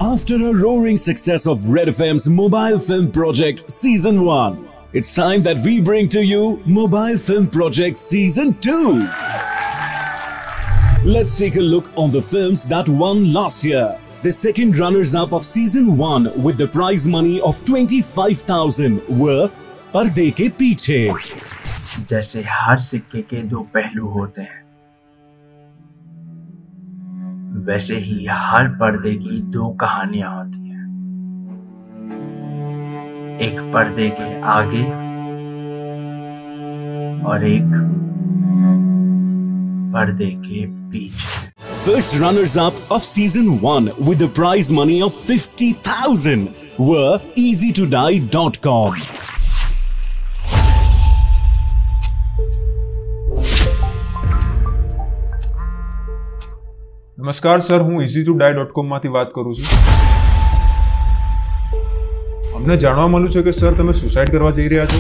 After a roaring success of Red FM's mobile film project Season 1, it's time that we bring to you Mobile Film Project Season 2. Let's take a look on the films that won last year. The second runners-up of Season 1 with the prize money of 25,000 were पर्दे के पीछे। जैसे हर सिक्के के दो पहलू होते हैं, वैसे ही हर पर्दे की दो कहानियां होती हैं। एक पर्दे के आगे और एक पर्दे के पीछे। First runners-up of Season 1 with the prize money of 50,000 were EasyToDie.com. નમસ્કાર સર, હું easytodie.com માંથી વાત કરું છું। અમને જાણવા મળ્યું છે કે સર તમે સુસાઇડ કરવા જઈ રહ્યા છો।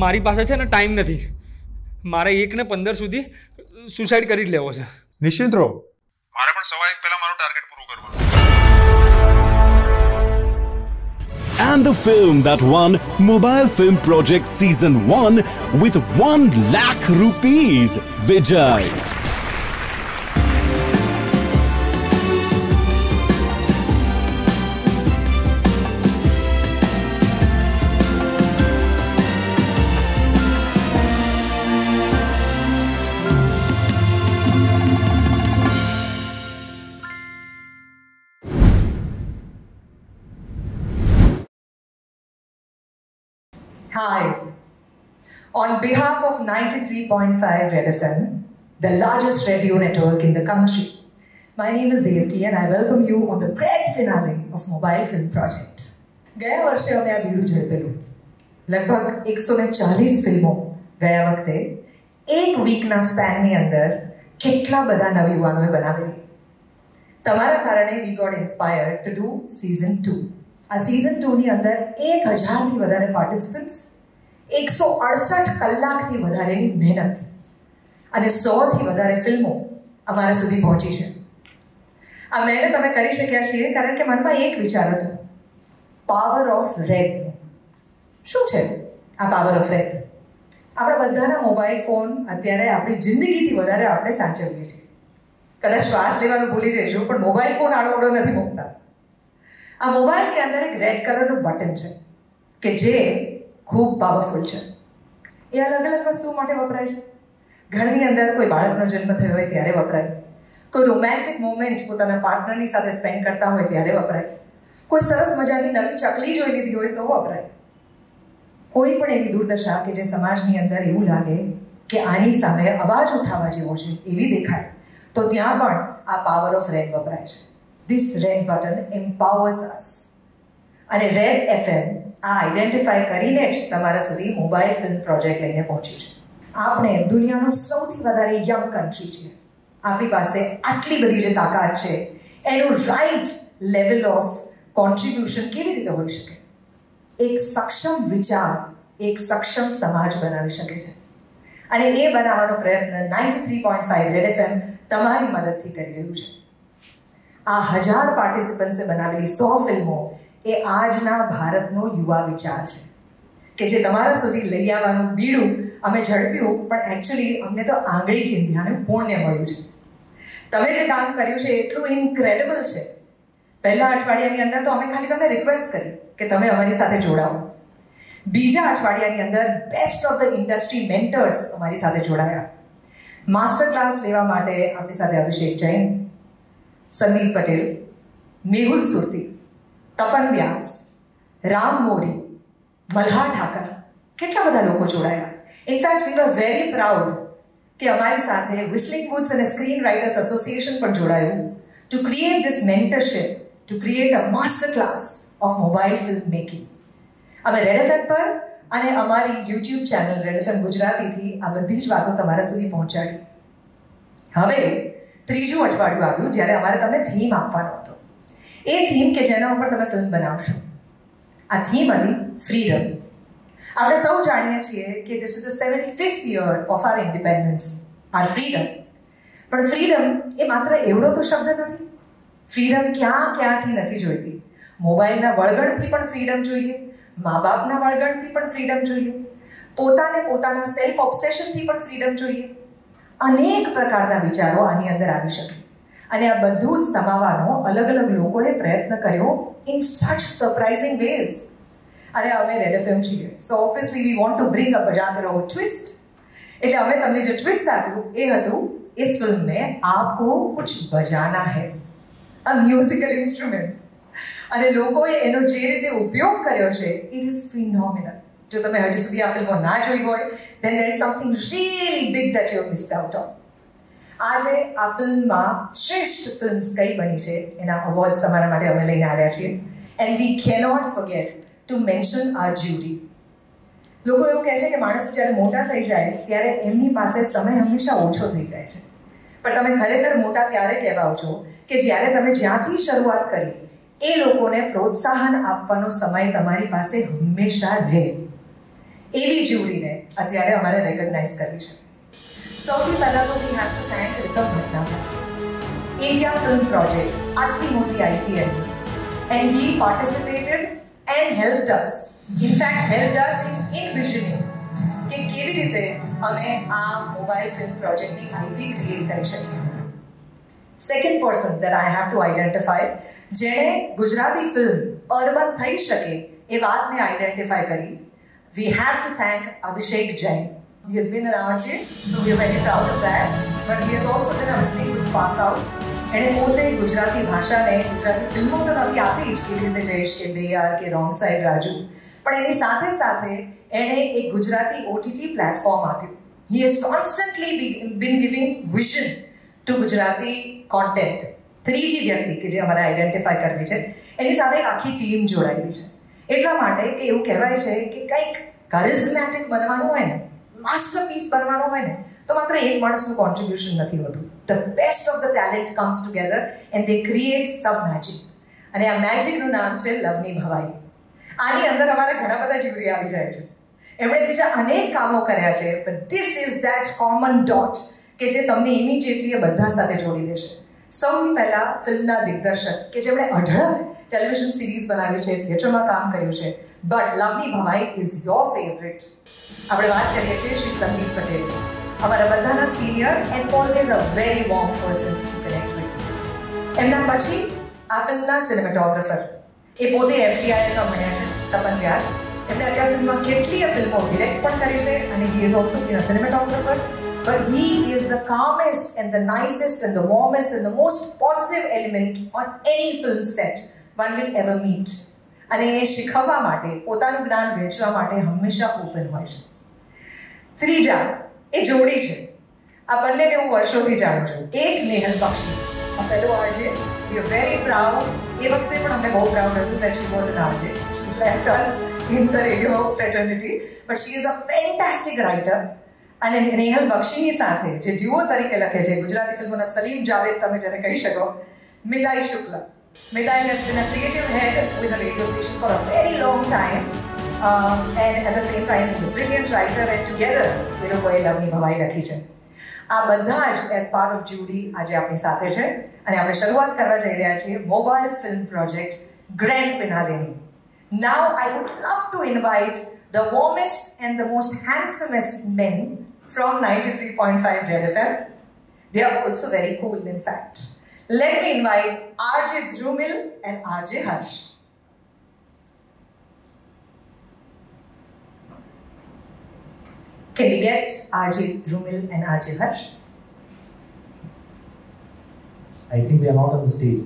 મારી પાસે છે ને ટાઈમ નથી, મારે 1 ને 15 સુધી સુસાઇડ કરી જ લેવો છે। નિશ્ચિત રહો, મારે પણ 1:15 પહેલા મારું ટાર્ગેટ પૂરું કરવાનું છે। And the film that won Mobile Film Project Season 1 with 1 lakh rupees, Vijay. Hi. On behalf of 93.5 Red FM, the largest radio network in the country, my name is Devki and I welcome you on the grand finale of Mobile Film Project. ગયા વર્ષે અમે આ બીડું ઝડપેલું લગભગ 140 ફિલ્મો ગયા વખતે એક વીકના સ્પેનની અંદર કેટલા બધા નવયુવાનોએ બનાવેલી. તમારા કારણે we got inspired to do Season 2. આ Season 2 ની અંદર 1000 થી વધારે પાર્ટિસિપન્ટ્સ, 168 કલાકથી વધારેની મહેનત અને 100 થી વધારે ફિલ્મો અમારા સુધી પહોંચી છે। આ મહેનત અમે કરી શક્યા છીએ કારણ કે મનમાં એક વિચાર હતો, પાવર ઓફ રેડ। શું છે આ પાવર ઓફ રેડ? આપણા બધાના મોબાઈલ ફોન અત્યારે આપણી જિંદગીથી વધારે આપણે સાચવીએ છીએ। કદાચ શ્વાસ લેવાનું ભૂલી જઈશું પણ મોબાઈલ ફોન આડોઅવળો નથી મૂકતા। આ મોબાઈલની અંદર એક રેડ કલરનું બટન છે કે જે ખૂબ પાવરફુલ છે। એ અલગ અલગ વસ્તુઓ માટે વપરાય છે। ઘરની અંદર કોઈ બાળકનો જન્મ થયો હોય ત્યારે વપરાય, કોઈ રોમેન્ટિક મોમેન્ટ પોતાના પાર્ટનરની સાથે સ્પેન્ડ કરતા હોય ત્યારે વપરાય, કોઈ સરસ મજાની નવી ચકલી જોઈ લીધી હોય તો વપરાય। કોઈ પણ એવી દુર્દશા કે જે સમાજની અંદર એવું લાગે કે આની સામે અવાજ ઉઠાવવા જેવો છે, એવી દેખાય તો ત્યાં પણ આ પાવર ઓફ રેડ વપરાય છે। This red button empowers us. અને રેડ FM આ આઈડેન્ટિફાઈ કરીને જ તમારા સુધી મોબાઈલ ફિલ્મ પ્રોજેક્ટ લઈને પહોંચ્યું છે। આપણે દુનિયાનો સૌથી વધારે યંગ કન્ટ્રી છે, આપણી પાસે આટલી બધી જે તાકાત છે એનું રાઈટ લેવલ ઓફ કોન્ટ્રીબ્યુશન કેવી રીતે હોઈ શકે? એક સક્ષમ વિચાર એક સક્ષમ સમાજ બનાવી શકે છે અને એ બનાવવાનો પ્રયત્ન 93.5 રેડ FM તમારી મદદથી કરી રહ્યું છે। આ 1000 પાર્ટિસિપન્ટ્સે બનાવેલી 100 ફિલ્મો એ આજના ભારતનો યુવા વિચાર છે કે જે તમારા સુધી લઈ આવવાનું બીડું અમે ઝડપ્યું, પણ એકચ્યુઅલી અમને તો આંગળી ચીંધ્યાનું પુણ્ય મળ્યું છે। તમે જે કામ કર્યું છે એટલું ઇન્ક્રેડિબલ છે। પહેલા અઠવાડિયાની અંદર તો અમે ખાલી તમને રિક્વેસ્ટ કરી કે તમે અમારી સાથે જોડાઓ। બીજા અઠવાડિયાની અંદર best of the industry mentors અમારી સાથે જોડાયા। માસ્ટર ક્લાસ લેવા માટે આપણી સાથે અભિષેક જૈન, સંદીપ પટેલ, મેહુલ સુરતી, તપન વ્યાસ, રામ મોરી, મલ્હાર ઠાકર, કેટલા બધા લોકો જોડાયા। In fact we were very proud કે અમારી સાથે વિસ્લિંગ વુડ્સ અને સ્ક્રીન રાઇટર્સ એસોસિએશન પણ જોડાયું to create this mentorship, to create a master class of mobile film making. અમે રેડ એફએમ પર અને અમારી યુટ્યુબ ચેનલ રેડ એફએમ ગુજરાતીથી આ બધી જ વાતો તમારા સુધી પહોંચાડી। હવે ત્રીજું અઠવાડિયું આવ્યું જ્યારે અમારે તમને થીમ આપવાનો હતો। એ થીમ કે જેના ઉપર તમે ફિલ્મ બનાવશો, આ થીમ હતી ફ્રીડમ। આપણે સૌ જાણીએ છીએ કે this is the 75th year of our independence, our freedom. પણ ફ્રીડમ એ માત્ર એવડો તો શબ્દ નથી. ફ્રીડમ ક્યાંથી નથી જોઈતી. મોબાઈલના વળગણથી પણ ફ્રીડમ જોઈએ, મા બાપના વળગણથી પણ ફ્રીડમ જોઈએ, પોતાના સેલ્ફ ઓબ્સેશનથી પણ ફ્રીડમ જોઈએ. અનેક પ્રકારના વિચારો આની અંદર આવી શકે અને આ બધું જ સમાવવાનો અલગ અલગ લોકોએ પ્રયત્ન કર્યો ઇન સચ સરપ્રાઇઝિંગ વેઝ. અને અમે રેડ એફએમ છીએ, so obviously we want to bring a બજાકરો ટ્વિસ્ટ. એટલે અમે તમને જે ટ્વિસ્ટ આપ્યું એ હતું, इस फिल्म में आपको कुछ बजाना है, a musical instrument. અને લોકોએ એનો જે રીતે ઉપયોગ કર્યો છે, it is phenomenal. જો તમે હજી સુધી આ ફિલ્મો ના જોઈ હોય, then there is something really big that you have missed out on. આજે આ ફિલ્મમાં શ્રેષ્ઠ ફિલ્મ્સ કઈ બની છે એના અવોર્ડ્સ તમારા માટે અમે લઈને આવ્યા છીએ. and we cannot forget to mention our Judy. લોકો એવું કહે છે કે માણસો જ્યારે મોટા થઈ જાય ત્યારે એમની પાસે સમય હંમેશા ઓછો થઈ જાય છે. પણ તમે ખરેખર મોટા ત્યારે કહેવાઓ છો કે જ્યારે તમે જ્યાંથી શરૂઆત કરી એ લોકોને પ્રોત્સાહન આપવાનો સમય તમારી પાસે હંમેશા રહે. એવી જ્યુરીને અત્યારે અમારે રેકગ્નાઇઝ કરવી છે. સૌથી પહેલા તો we have to thank Ritam Bhatnagar, India film project, આટલી મોટી IPL, and he participated and helped us, in fact helped us in envisioning કે કેવી રીતે અમે આ મોબાઈલ ફિલ્મ પ્રોજેક્ટની IP ક્રિએટ કરી શકીએ. Second person that I have to identify, જેણે ગુજરાતી ફિલ્મ અર્બન થઈ શકે એ વાતને આઈડેન્ટિફાઈ કરી, we have to thank Abhishek Jain. He has been an RJ, so we are very proud of that. But he has also been a Whistling Woods pass out. એણે પોતે ગુજરાતી ભાષાને, ગુજરાતી ફિલ્મો તો નવી આપી જ, કેવી રીતે જયેશ કે બેયાર કે રોંગ સાઈડ રાજુ, પણ એની સાથે સાથે એણે એક ગુજરાતી OTT પ્લેટફોર્મ આપ્યું. He has constantly been giving vision to Gujarati content. ત્રીજી વ્યક્તિ કે જે અમારે આઈડેન્ટિફાઈ કરવી છે, એની સાથે એક આખી ટીમ જોડાયેલી છે. એટલા માટે કે એવું કહેવાય છે કે કંઈક કરિઝમેટિક બનવાનું હોય ને, માસ્ટરપીસ બનવાનું હોય ને, તો માત્ર એક માણસનું કોન્ટ્રીબ્યુશન નથી હોતું. The best of the talent comes together and they create some magic. અને આ મેજિકનું નામ છે લવની ભવાઈ. આની અંદર અમારા ઘણા બધા જીવરી આવી જાય છે. એમણે બીજા અનેક કામો કર્યા છે, but this is that common dot કે જે તમને ઇમિડિયેટલી એ બધા સાથે જોડી દેશે. સૌથી પહેલા ફિલ્મના દિગ્દર્શક કે જેમણે અઢળક ટેલિવિઝન સિરીઝ બનાવ્યું છે, થિયેટરમાં કામ કર્યું છે, બટ લવની ભવાઈ ઇઝ યોર ફેવરેટ. આપણે વાત કરીએ છીએ શ્રી સંદીપ પટેલ, અમારા બધાના senior and always a very warm person to connect with. એમના પછી આ ફિલ્મના સિનેમેટોગ્રાફર, એ પોતે FTIમાં ભણ્યા છે, તપન વ્યાસ. એમણે અત્યાર સુધીમાં કેટલીય ફિલ્મો ડિરેક્ટ પણ કરી છે અને he has also been a cinematographer. But he is the calmest and the nicest and the warmest and the most positive element on any film set one will ever meet. અને એ શીખવવા માટે, પોતાનું જ્ઞાન વહેંચવા માટે હંમેશા ઓપન હોય છે. ત્રીજા એ જોડી છે. આ બંનેને હું વર્ષોથી જાણું છું. એક નેહલ બક્ષી, આ પહેલો RJ. We are very proud. એ વખતે પણ અમને બહુ પ્રાઉડ હતું that she was an RJ. She's left us in the radio fraternity, but she is a fantastic writer. અને નેહલ બક્ષીની સાથે જે ડ્યુઓ તરીકે લખે છે ગુજરાતી ફિલ્મોના સલીમ જાવેદ તમે જેને કહી શકો, મિદાઈ Shukla. Midai has been a creative head with a radio station for a very long time, and at the same time is a brilliant writer, and together એ લોકોએ લવની ભવાઈ લખી છે. આ બધા જ એઝ પાર્ટ ઓફ જ્યુરી આજે આપણી સાથે છે અને આપણે શરૂઆત કરવા જઈ રહ્યા છીએ મોબાઈલ ફિલ્મ પ્રોજેક્ટ ગ્રેન્ડ ફિનાલેની. Now I would love to invite the warmest and the most handsomest men from 93.5 Red FM. They are also very cool, in fact. Let me invite RJ Dhrumil and RJ Harsh. Can we get RJ Dhrumil and RJ Harsh? I think they are not on the stage.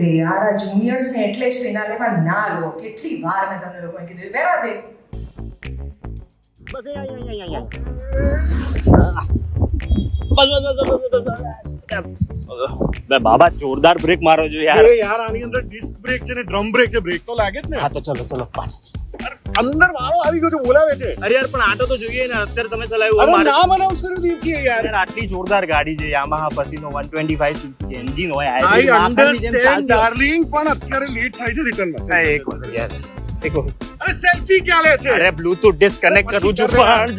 They are our juniors ને એટલે જ ફિનાલેમાં ના લો. કેટલી વાર મેં તમને લોકોને કીધું. Where are they? બસ અહીંયા. બાબા જોરદાર બ્રેક મારો છો યાર. યાર આની અંદર ડિસ્ક બ્રેક છે ને ડ્રમ બ્રેક છે, બ્રેક તો લાગે જ ને. હા તો ચલો પાછા. અંદર વાળો આવી ગયો છે, બોલાવે છે. અરે યાર પણ આટો તો જોઈએ ને, અત્યારે તમે ચલાવ્યું. અરે નામ અનાઉન્સ કર્યું દીપકી યાર. આટલી જોરદાર ગાડી છે, યામાહા પસીનો 125cc એન્જિન હોય. આઈ અન્ડરસ્ટેન્ડ ડાર્લિંગ, પણ અત્યારે લેટ થાય છે રિટર્નમાં. એક વખત યાર, એક વખત અરે સેલ્ફી ક્યાં લે છે? અરે બ્લૂટૂથ ડિસ્કનેક્ટ કરું છું પણ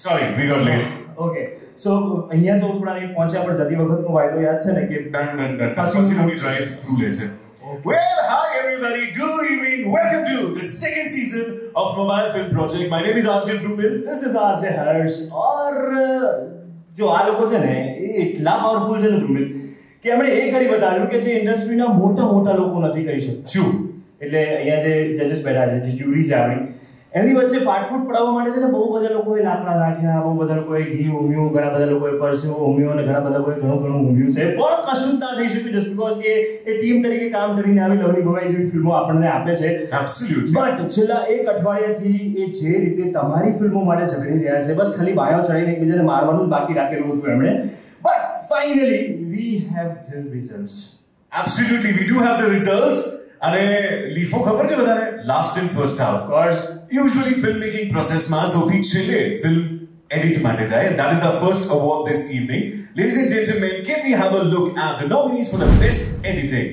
sorry we got late. Okay so અહીંયા તો થોડા લેટ પહોંચ્યા પણ જતી વખતનો વાયદો યાદ છે ને કે ડન પછીનો ડ્રાઈવ થ્રુ લે છે. Well, hi everybody. Good evening. Welcome to the second season of Mobile Film Project. My name is Arjun Dhrubil. This is RJ Harsh. और जो આ લોકો છે ને એ એટલા પાવરફુલ છે ને ધ્રુમિલ કે આપણે એ કરી બતાવ્યું કે જે ઇન્ડસ્ટ્રીના મોટા લોકો નથી કરી શકતા. શું? એટલે અહીંયા જે જજીસ બેઠા છે, જે જ્યુરી છે આપણી, એની વચ્ચે પાટફૂટ પડાવવા માટે છે ને બહુ બધા લોકોએ લાકડા નાખ્યા, બહુ બધા લોકોએ ઘી ઉમ્યું, ઘણા બધા લોકોએ પરસેવો ઉમ્યો અને ઘણા બધા લોકોએ ઘણું ઉમ્યું છે. પણ કશું જ ના થઈ શક્યું જસ્ટ બીકોઝ કે એ ટીમ તરીકે કામ કરીને આવી લવલી ભવાઈ જેવી ફિલ્મો આપણને આપે છે. Absolutely. બટ છેલ્લા એક અઠવાડિયાથી એ જે રીતે તમારી ફિલ્મો માટે ઝઘડી રહ્યા છે, બસ ખાલી બાયો ચડીને એકબીજાને મારવાનું જ બાકી રાખેલું હતું એમણે. But finally we have the results. Absolutely, we do have the results. અને લીફો ખબર છે બધાને? Last and first half. Of course. Usually filmmaking process માં સૌથી છેલ્લે film edit માટે જાય. That is our first award this evening. Ladies and gentlemen, can we have a look at the nominees for the best editing?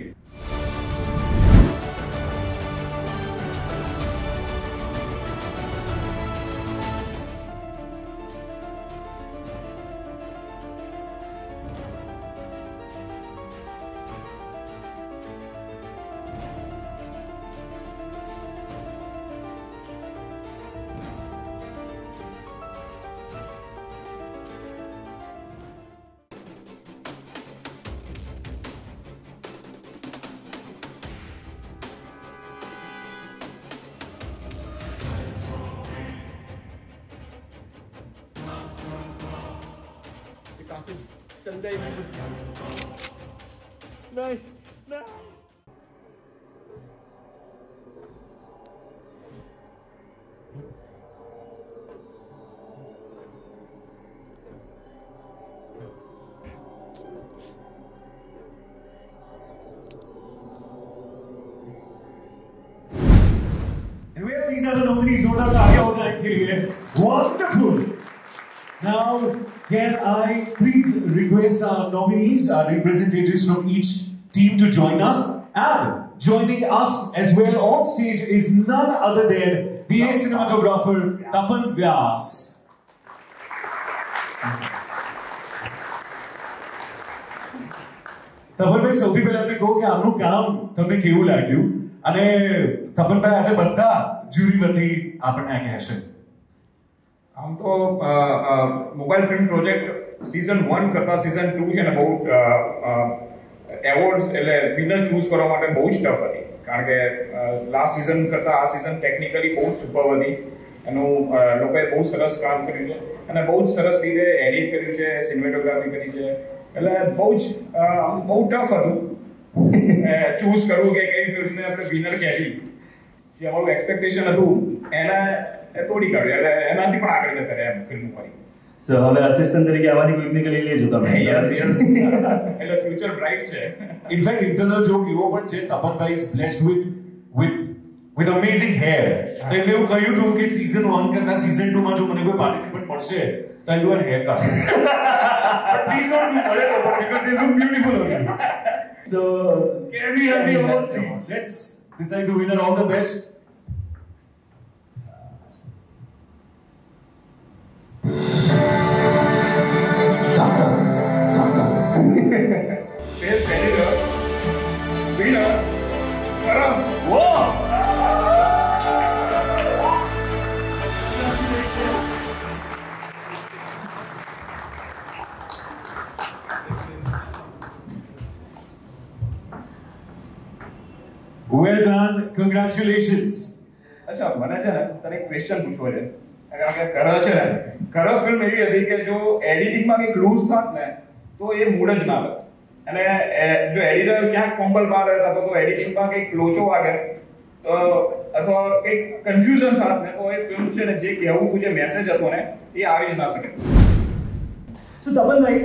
These are the nominees. जोरदार तालियां हो जाए इनके लिए. Wonderful. Now, can I please request our nominees, our representatives from each team to join us? And joining us as well on stage is none other than the cinematographer Tapan Vyas. તપનભાઈ સૌથી પહેલા આપણે કહો કે આમનું કામ તમને કેવું લાગ્યું અને તપનભાઈ આજે બધા જ્યુરી વતી આપણને કહેશે. આમ તો મોબાઈલ ફિલ્મ પ્રોજેક્ટ સીઝન 1 કરતા સીઝન 2 છે ને બહુ એવોર્ડ્સ એટલે વિનર ચૂઝ કરવા માટે બહુ જ ટફ હતી, કારણ કે લાસ્ટ સીઝન કરતા આ સીઝન ટેકનિકલી બહુ જ સુપર હતી. એનું લોકોએ બહુ સરસ કામ કર્યું છે અને બહુ જ સરસ રીતે એડિટ કર્યું છે, સિનેમેટોગ્રાફી કરી છે. એટલે બહુ ટફ હતું ચૂઝ કરવું કે કઈ ફિલ્મને આપણે વિનર કહેવી. જે અમારું એક્સપેક્ટેશન હતું એને તોડી કાઢ્યું, એટલે એનાથી પણ આગળ જતા રહ્યા એમ ફિલ્મ ઉપર. સો હવે અસિસ્ટન્ટ તરીકે આમાંથી કોઈકને લઈ લેજો તમે. યસ એટલે ફ્યુચર બ્રાઇટ છે. ઇનફેક્ટ ઇન્ટરનલ જોક એવો પણ છે, તપનભાઈ is blessed with amazing hair. તો એમને એવું કહ્યું હતું કે સીઝન 1 કરતા સીઝન 2 માં જો મને કોઈ પાર્ટિસિપન્ટ મળશે તો I'll do a haircut. But please don't do it because they look beautiful on you. So can we have the award please? Let's decide the winner. All the best. Best editor winner Karan. Wow. Well done. Congratulations. અચ્છા, મને છે ને તને એક question પૂછવો છે, કારણ કે કર છે ને, કર ફિલ્મ એવી હતી કે જો એડિટિંગમાં કંઈક લૂઝ થાત ને તો એ મૂડ જ ના આવત, અને જો એડિટર ક્યાંક ફમ્બલ મારે અથવા તો એડિટિંગમાં કંઈક લોચો વાગે તો અથવા કંઈક કન્ફ્યુઝન થાત ને તો એ ફિલ્મ છે ને જે કહેવું હતું, જે મેસેજ હતો ને એ આવી જ ના શકે. સો તપનભાઈ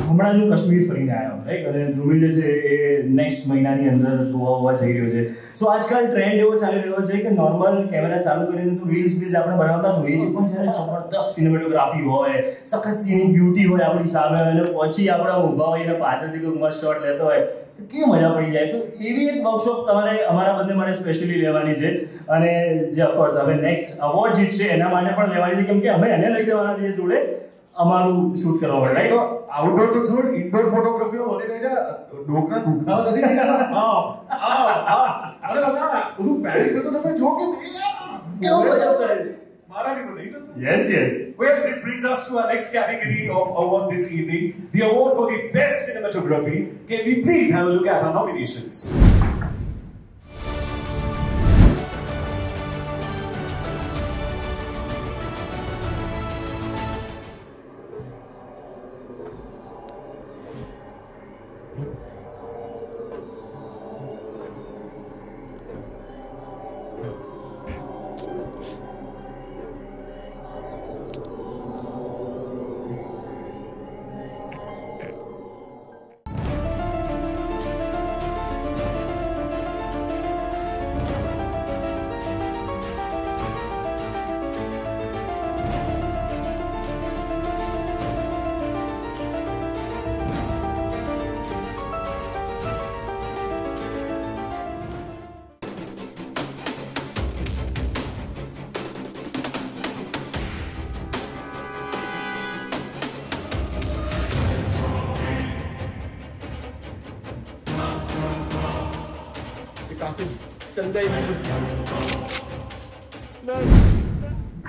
હમણાં જો કાશ્મીર ફરીને આવ્યો રાઈટ અને ધ્રુવી જે છે એ નેક્સ્ટ મહિનાની અંદર ગોવા જઈ રહ્યો છે સો આજકાલ ટ્રેન્ડ એવો ચાલી રહ્યો છે કે નોર્મલ કેમેરા ચાલુ કરીને તો રીલ્સ બીલ્સ આપણે બનાવતા જ હોઈએ છીએ પણ જ્યારે જબરદસ્ત સિનેમેટોગ્રાફી હોય સખત સીની બ્યુટી હોય આપણી સામે અને પછી આપણે ઊભા હોઈએ અને પાછળથી કોઈ મસ્ત શોટ લેતો હોય તો કેવી મજા પડી જાય તો એવી એક વર્કશોપ તમારે અમારા બંને માટે સ્પેશિયલી લેવાની છે અને જે ઓફકોર્સ હવે નેક્સ્ટ અવોર્ડ જીતશે એના માટે પણ લેવાની છે કેમ કે અમે એને લઈ જવાના છીએ જોડે અમારું શૂટ કરવા માટે રાઈટ તો આઉટડોર તો છોડ ઇન્ડોર ફોટોગ્રાફીમાં મને કહે છે ડોકના દુખાવા નથી થઈ જતા અરે તમે બધું પહેરી તો તમે જો કે કેવો મજા કરે છે મારાથી તો નહીં થતું yes well this brings us to our next category of award this evening the award for the best cinematography can we please have a look at our nominations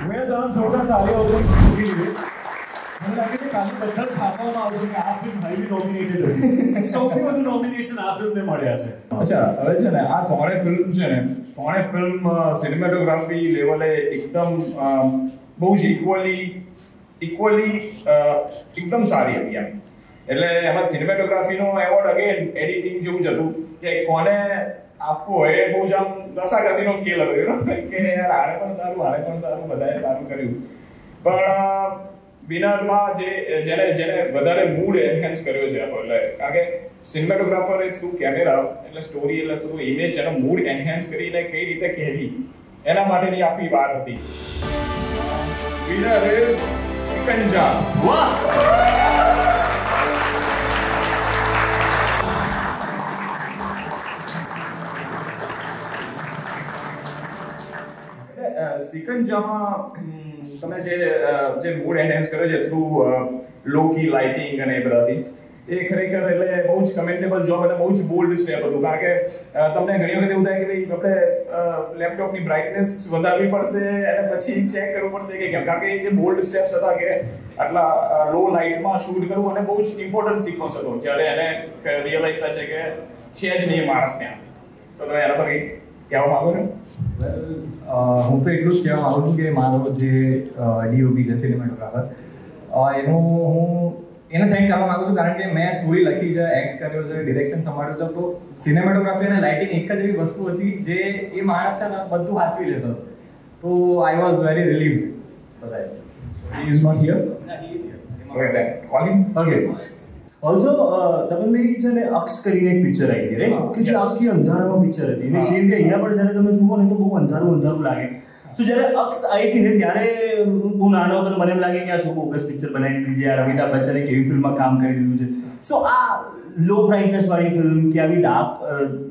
मैं दान छोटा ताली हो गई पूरी लिए મને લાગે છે કાલે બધા છાપવામાં આવશે કે આ ફિલ્મ હાઈલી નોમિનેટેડ હતી સૌથી વધુ નોમિનેશન આ ફિલ્મને મળ્યા છે અચ્છા હવે છે ને આ ત્રણે ફિલ્મ છે ને ત્રણે ફિલ્મ સિનેમેટોગ્રાફી લેવલે એકદમ બહુ જ ઇક્વલી એકદમ સારી હતી એમ એટલે એમાં સિનેમેટોગ્રાફીનો એવોર્ડ અગેન એડિટિંગ જેવું જ હતું કે કોને આપવો હોય બહુ જ આમ રસાકસીનો ખેલ હતો કે યાર આને પણ સારું બધાએ સારું કર્યું પણ વિનરમાં જેને વધારે મૂડ એન્હાન્સ કર્યો છે એટલે કારણ કે સિનેમેટોગ્રાફર થ્રુ કેમેરા એટલે સ્ટોરી એટલે થ્રુ ઇમેજ એનો મૂડ એન્હાન્સ કરીને કઈ રીતે કહેવી એના માટેની આખી વાત હતી વિનર ઇઝ સિકંજા વાહ સિકંજામાં તમે જે મૂડ એન્હાન્સ કર્યો છે થ્રુ લો કી લાઇટિંગ અને એ બધાથી એ ખરેખર એટલે બહુ જ કમેન્ટેબલ જોબ અને બહુ જ બોલ્ડ સ્ટેપ હતું કારણ કે તમને ઘણી વખત એવું થાય કે ભાઈ આપણે લેપટોપની બ્રાઇટનેસ વધારવી પડશે અને પછી ચેક કરવું પડશે કે કેમ કારણ કે એ જે બોલ્ડ સ્ટેપ્સ હતા કે આટલા લો લાઇટમાં શૂટ કરવું અને બહુ જ ઇમ્પોર્ટન્ટ સિક્વન્સ હતો જ્યારે એને રિયલાઇઝ થાય છે કે છે જ નહીં માણસ ત્યાં તો તમે એના પર કંઈક કહેવા માંગો છો હું તો એટલું જ કહેવા માંગુ છું કે મારો જે ડીઓપી છે સિનેમેટોગ્રાફર એનું હું એને થેન્ક કરવા માંગુ છું કારણ કે મેં સ્ટોરી લખી છે એક્ટ કર્યો છે ડિરેક્શન સંભાળ્યો છે તો સિનેમેટોગ્રાફી અને લાઇટિંગ એક જ એવી વસ્તુ હતી જે એ માણસ છે ને બધું વાંચવી લેતો તો આઈ વોઝ વેરી રિલીવ્ડ બધાય he is not here okay then call him okay also તપનભાઈ છે ને અક્ષ કરીને એક પિક્ચર આવી હતી રાઈટ કે જે આખી અંધારામાં પિક્ચર હતી અને સેમ કે અહીંયા પણ જ્યારે તમે જુઓ ને તો બહુ અંધારું લાગે સો જ્યારે અક્ષ આવી હતી ને ત્યારે બહુ નાનો હતો મને એમ લાગે કે આ શું બોગસ પિક્ચર બનાવી દીધી છે આ અમિતાભ બચ્ચને કેવી ફિલ્મમાં કામ કરી દીધું છે સો આ લો બ્રાઇટનેસ વાળી ફિલ્મ કે આવી ડાર્ક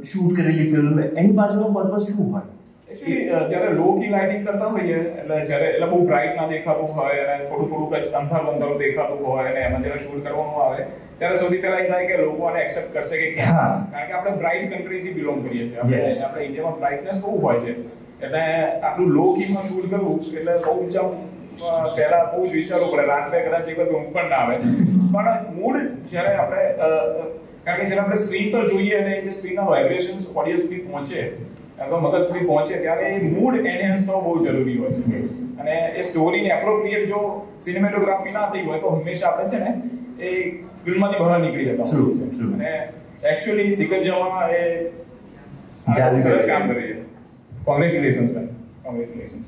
શૂટ કરેલી ફિલ્મ એની પાછળનો પર્પઝ શું હોય એકચ્યુઅલી જ્યારે લો કી લાઇટિંગ કરતા હોઈએ એટલે બહુ બ્રાઇટ ના દેખાતું હોય અને થોડું જ અંધારું દેખાતું હોય અને એમાં જ્યારે શૂટ કરવાનું આવે ત્યારે સૌથી પહેલા એ થાય કે લોકો આને એક્સેપ્ટ કરશે કે કેમ કારણ કે આપણે બ્રાઇટ કન્ટ્રીથી બિલોંગ કરીએ છીએ આપણે ઇન્ડિયામાં બ્રાઇટનેસ બહુ હોય છે એટલે આટલું લો કીમાં શૂટ કરવું એટલે બહુ જ પહેલા બહુ જ વિચારવું પડે રાત્રે કદાચ એક વખત ઊંઘ પણ ના આવે પણ મૂડ જ્યારે આપણે કારણ કે જ્યારે આપણે સ્ક્રીન પર જોઈએ અને જે સ્ક્રીનના વાઇબ્રેશન્સ ઓડિયન્સ સુધી પહોંચે અથવા મગજ સુધી પહોંચે ત્યારે એ મૂડ એનહેન્સ થવો બહુ જરૂરી હોય છે અને એ સ્ટોરીને એપ્રોપ્રિએટ જો સિનેમેટોગ્રાફી ના થઈ હોય તો હંમેશા આપણે છે ને એ ફિલ્મમાંથી બહાર નીકળી જતા હોય છે અને એકચ્યુઅલી સિકંજામાં એ સરસ કામ કરે છે કોંગ્રેચ્યુલેશન્સ મેન કોંગ્રેચ્યુલેશન્સ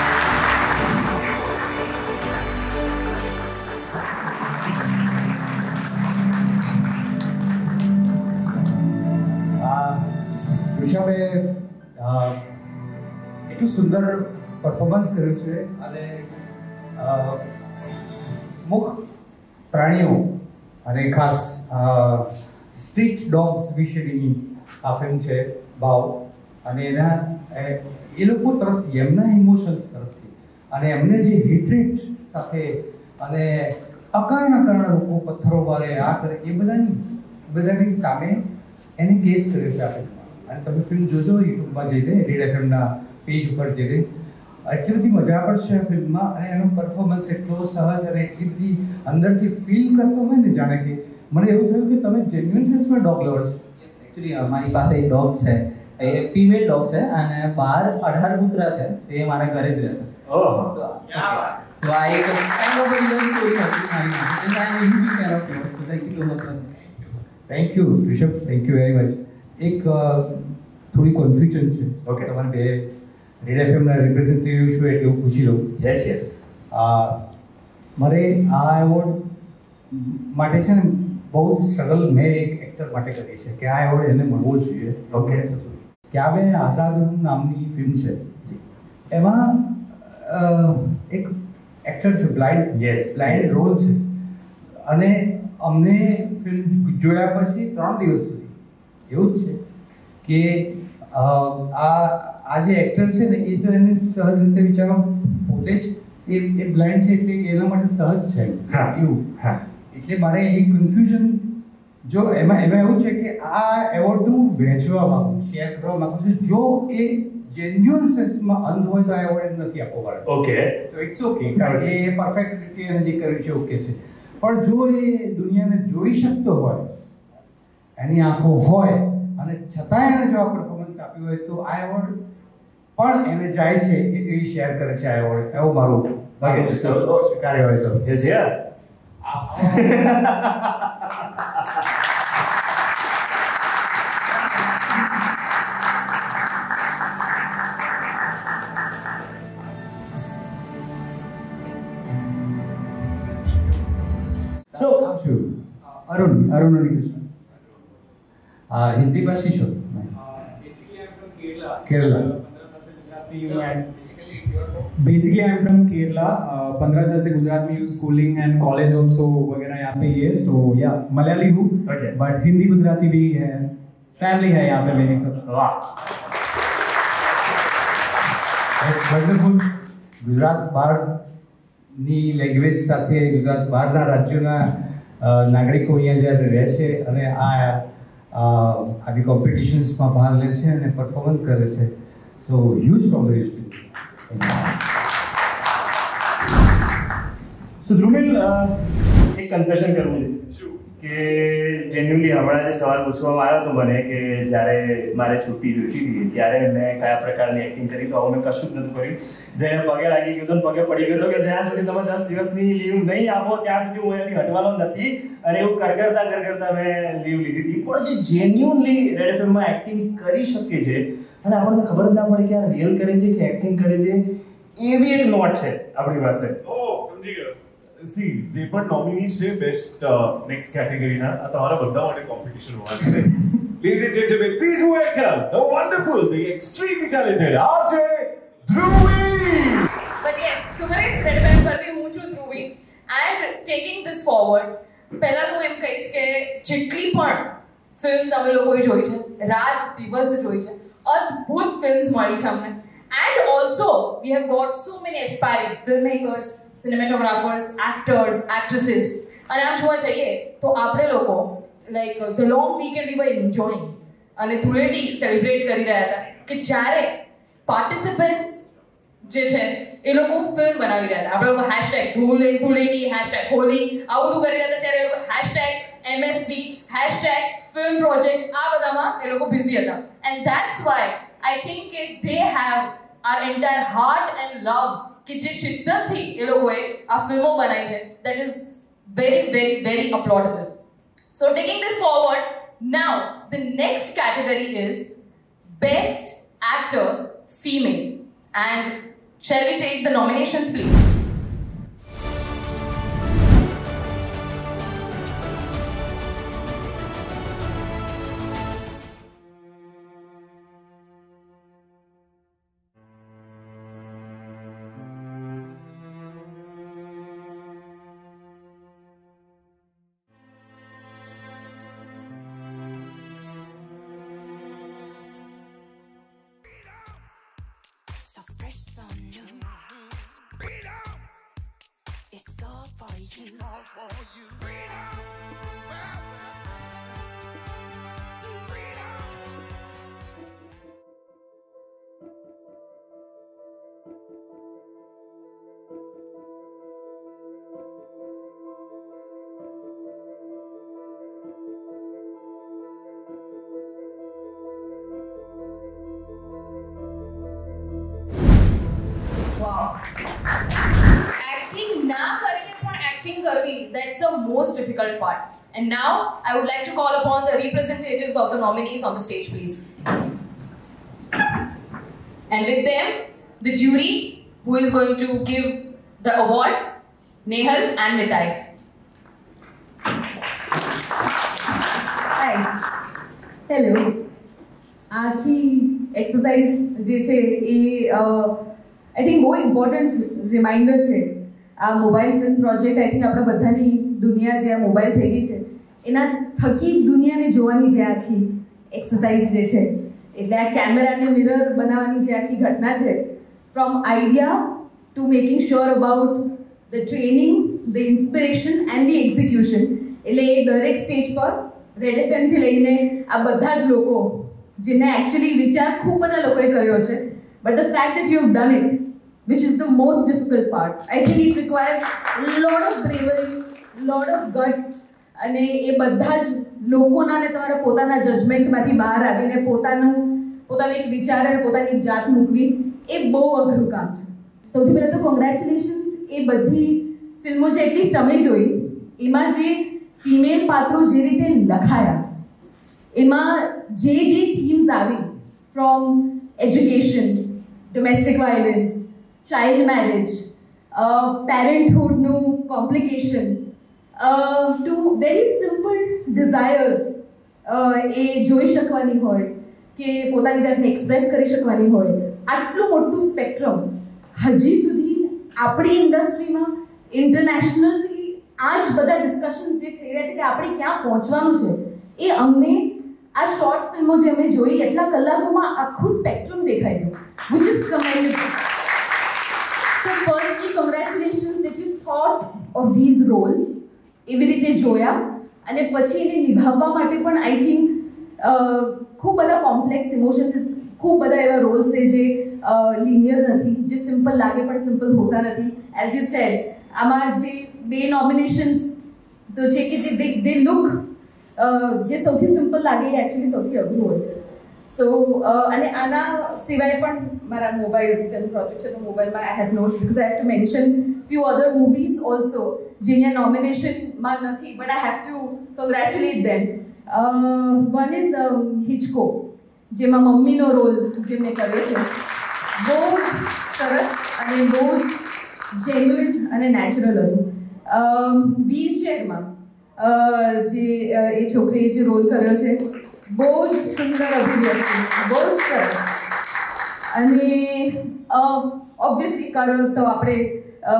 ઋષભે એટલું સુંદર પરફોર્મન્સ કર્યું છે અને મુખ પ્રાણીઓ અને ખાસ સ્ટ્રીટ ડોગ્સ વિશેની આ ફિલ્મ છે ભાવ અને એના એ લોકો તરફથી એમના ઇમોશન્સ તરફથી અને એમને જે હેટ્રેટ સાથે અને અકારણ લોકો પથ્થરો મારે આ કરે એ બધાની સામે એને કેસ કર્યો છે આ ફિલ્મમાં અને તમે ફિલ્મ જોજો યુટ્યુબમાં જઈને રેડ એફએમના પેજ ઉપર જઈને એટલી બધી મજા પડશે આ ફિલ્મમાં અને એનો પરફોર્મન્સ એટલો સહજ અને એટલી બધી અંદરથી ફીલ કરતો હોય ને જાણે કે મને એવું થયું કે તમે જેન્યુઇન સેન્સમાં ડોગ લવર્સ એકચ્યુઅલી અમારી પાસે એક ડોગ છે એ ફિમેલ ડોગ છે અને 18 કૂતરા છે તે મારા ઘરે જ રહે છે So I kind of a little story of it, and I'm a huge fan of yours. So thank you so much. Thank you, Rishabh. Thank you very much. એક થોડી કન્ફ્યુઝન છે ઓકે તમારે બે રેડ એફએમના રિપ્રેઝેન્ટેટિવ છો એટલે હું પૂછી લઉં યસ મારે આ એવોર્ડ માટે છે ને બહુ સ્ટ્રગલ મેં એક એક્ટર માટે કરી છે કે આ એવોર્ડ એને મળવો જોઈએ ઓકે ત્યાં મેં આઝાદ નામની ફિલ્મ છે એમાં એક એક્ટર છે બ્લાઇન્ડ રોલ છે અને અમને ફિલ્મ જોયા પછી 3 દિવસ સુધી એવું જ છે કે આ જે એક્ટર છે ને એ તો એને સહજ રીતે વિચારો પોતે જ એ બ્લાઇન્ડ છે એટલે એના માટે સહજ છે એવું એટલે મારે એ કન્ફ્યુઝન જો એમાં એવું છે કે આ એવોર્ડ હું વહેંચવા માંગુ શેર કરવા માંગુ છું જો એ જેન્યુઅન સેન્સમાં અંધ હોય તો આ એવોર્ડ નથી આપવો પડે ઓકે તો ઇટ્સ ઓકે કારણ કે એ પરફેક્ટ રીતે એને જે કર્યું છે ઓકે છે પણ જો એ દુનિયાને જોઈ શકતો હોય એની આંખો હોય અને છતાં એને જો આ પરફોર્મન્સ આપ્યું હોય તો આ એવોર્ડ પણ એને જાય છે એ શેર કરે છે આ એવોર્ડ એવું મારું કાર્ય હોય તો યસ યાર અરુણ હરિકૃષ્ણ હિન્દી ભાષી છો Kerala basically I am from Kerala 15 साल से गुजरात में स्कूलिंग एंड कॉलेज ऑल्सो वगैरह यहाँ पे ही है सो या मलयाली हूँ बट हिंदी गुजराती भी है फैमिली है यहाँ पे मेरी सब वाह इट्स वंडरफुल गुजरात बार ની લેંગ્વેજ સાથે ગુજરાત બહારના રાજ્યોના નાગરિકો અહીંયા જ્યારે રહે છે અને આવી કોમ્પિટિશન્સમાં ભાગ લે છે અને પરફોર્મન્સ કરે છે સો હ્યુજ કોંગ્રેચ્યુલેશન સો ધ્રુમિલ એક કન્ફેશન કરવું છે કે જેન્યુઅલી હમણાં જે સવાલ પૂછવામાં આવ્યો હતો મને કે જ્યારે મારે છુટ્ટી જોઈતી હતી ત્યારે મેં કયા પ્રકારની એક્ટિંગ કરી તો આવું મેં કશું જ નહોતું કર્યું જેને પગે લાગી ગયું તો પગે પડી ગયો કે જ્યાં સુધી તમે 10 દિવસની લીવ નહીં આપો ત્યાં સુધી હું અહીંયાથી હટવાનો નથી અને એવું કરતા મેં લીવ લીધી હતી પણ જે જેન્યુઅલી રેડ એફએમમાં એક્ટિંગ કરી શકે છે અને આપણને ખબર જ ના પડે કે આ રિયલ કરે છે કે એક્ટિંગ કરે છે એવી એક નોટ છે આપણી પાસે સમજી ગયો સી જે પણ નોમિનીઝ છે બેસ્ટ નેક્સ્ટ કેટેગરીના આ તમારા બધા માટે કોમ્પિટિશન હોવાની છે Ladies and gentlemen, please welcome the wonderful, the extremely talented RJ Dhruvi. But yes, Sumaret's Red FM પર બી હું છું Dhruvi and taking this forward પહેલા તો એમ કહીશ કે જેટલી પણ ફિલ્મ્સ અમે લોકોએ જોઈ છે રાત દિવસ જોઈ છે અદ્ભુત ફિલ્મ્સ મળી છે અમને and also we have got so many aspiring filmmakers, cinematographers, actors, actresses અને આમ જોવા જઈએ તો આપણે લોકો like the long weekend we were enjoying અને ધૂળેટી સેલિબ્રેટ કરી રહ્યા હતા કે જ્યારે પાર્ટિસિપન્ટ્સ જે છે એ લોકો ફિલ્મ બનાવી રહ્યા હતા આપણે લોકો #ધૂળેટી #હોલી આવું બધું કરી રહ્યા હતા ત્યારે એ લોકો #MFB #film project આ બધામાં એ લોકો બિઝી હતા and that's why I think they have our entire heart and love કે જે શિદ્દતથી એ લોકોએ આ ફિલ્મો બનાવી છે that is very very very applaudable. So taking this forward, now the next category is Best Actor Female. And shall we take the nominations, please? fresh, so new. Freedom! It's all for you. All for you. Freedom! Acting na karenge પણ acting કરવી, that's the most difficult part. And now I would like to call upon the representatives of the nominees on the stage, please. And with them, the jury who is going to give the award, Nehal and Mitai. Hi. Hello. આખી exercise જે છે એ I think બહુ important reminder છે. આ mobile film project I think આપણા બધાની દુનિયા જે આ મોબાઈલ થઈ ગઈ છે એના થકી દુનિયાને જોવાની જે આખી એક્સરસાઇઝ જે છે, એટલે આ કેમેરાને મિરર બનાવવાની જે આખી ઘટના છે, from idea to making sure about the training, the inspiration and the execution, એટલે એ દરેક સ્ટેજ પર રેડ એફએમથી લઈને આ બધા જ લોકો જેમને એકચ્યુઅલી વિચાર ખૂબ બધા લોકોએ કર્યો છે, but the fact that you have done it, which is the most difficult part, I think it requires a lot of bravery, lot of guts, અને એ બધા જ લોકોના ને તમારા પોતાના જજમેન્ટમાંથી બહાર આવીને પોતાનો એક વિચાર અને પોતાની જાત મૂકવી એ બહુ અઘરું કામ છે. સૌથી પહેલાં તો કોંગ્રેચ્યુલેશન્સ. એ બધી ફિલ્મો જે એટલી સમય જોઈ એમાં જે ફિમેલ પાત્રો જે રીતે લખાયા, એમાં જે થીમ્સ આવી, from education, domestic violence, child marriage, પેરેન્ટહુડનું complication, to very simple desires એ જોઈ શકવાની હોય કે પોતાની જાતને એક્સપ્રેસ કરી શકવાની હોય, આટલું મોટું સ્પેક્ટ્રમ હજી સુધી આપણી ઇન્ડસ્ટ્રીમાં ઇન્ટરનેશનલી આ જ બધા ડિસ્કશન્સ જે થઈ રહ્યા છે કે આપણે ક્યાં પહોંચવાનું છે, એ અમને આ શોર્ટ ફિલ્મો જે અમે જોઈ એટલા કલાકોમાં આખું સ્પેક્ટ્રમ દેખાઈ ગયું, which is commendable. So firstly, congratulations that you thought of these roles, એવી રીતે જોયા અને પછી એને નિભાવવા માટે પણ આઈ થિંક ખૂબ બધા કોમ્પ્લેક્સ ઇમોશન્સ, ખૂબ બધા એવા રોલ્સ છે જે લિનિયર નથી, જે સિમ્પલ લાગે પણ સિમ્પલ હોતા નથી. એઝ યુ સેડ, આમાં જે બે નોમિનેશન્સ તો છે કે જે દે લુક જે સૌથી સિમ્પલ લાગે એ એકચ્યુઅલી સૌથી અઘરું હોય છે. સો અને આના સિવાય પણ મારા મોબાઈલ ફિલ્મ પ્રોજેક્ટ છે તો મોબાઈલમાં I have notes because I have to mention few other movies also જેની નોમિનેશનમાં નથી, but I have to congratulate them. One is Hichko, જેમાં મમ્મીનો રોલ જેમને કર્યો છે, બહુ જ સરસ અને બહુ જ જેન્યુઇન અને નેચરલ હતું. વ્હીલચેરમાં જે એ છોકરીએ જે રોલ કર્યો છે, બહુ જ સુંદર અભિવ્યક્તિ, બહુ જ સરસ. અને ઓબ્વિયસલી કારણ તો આપણે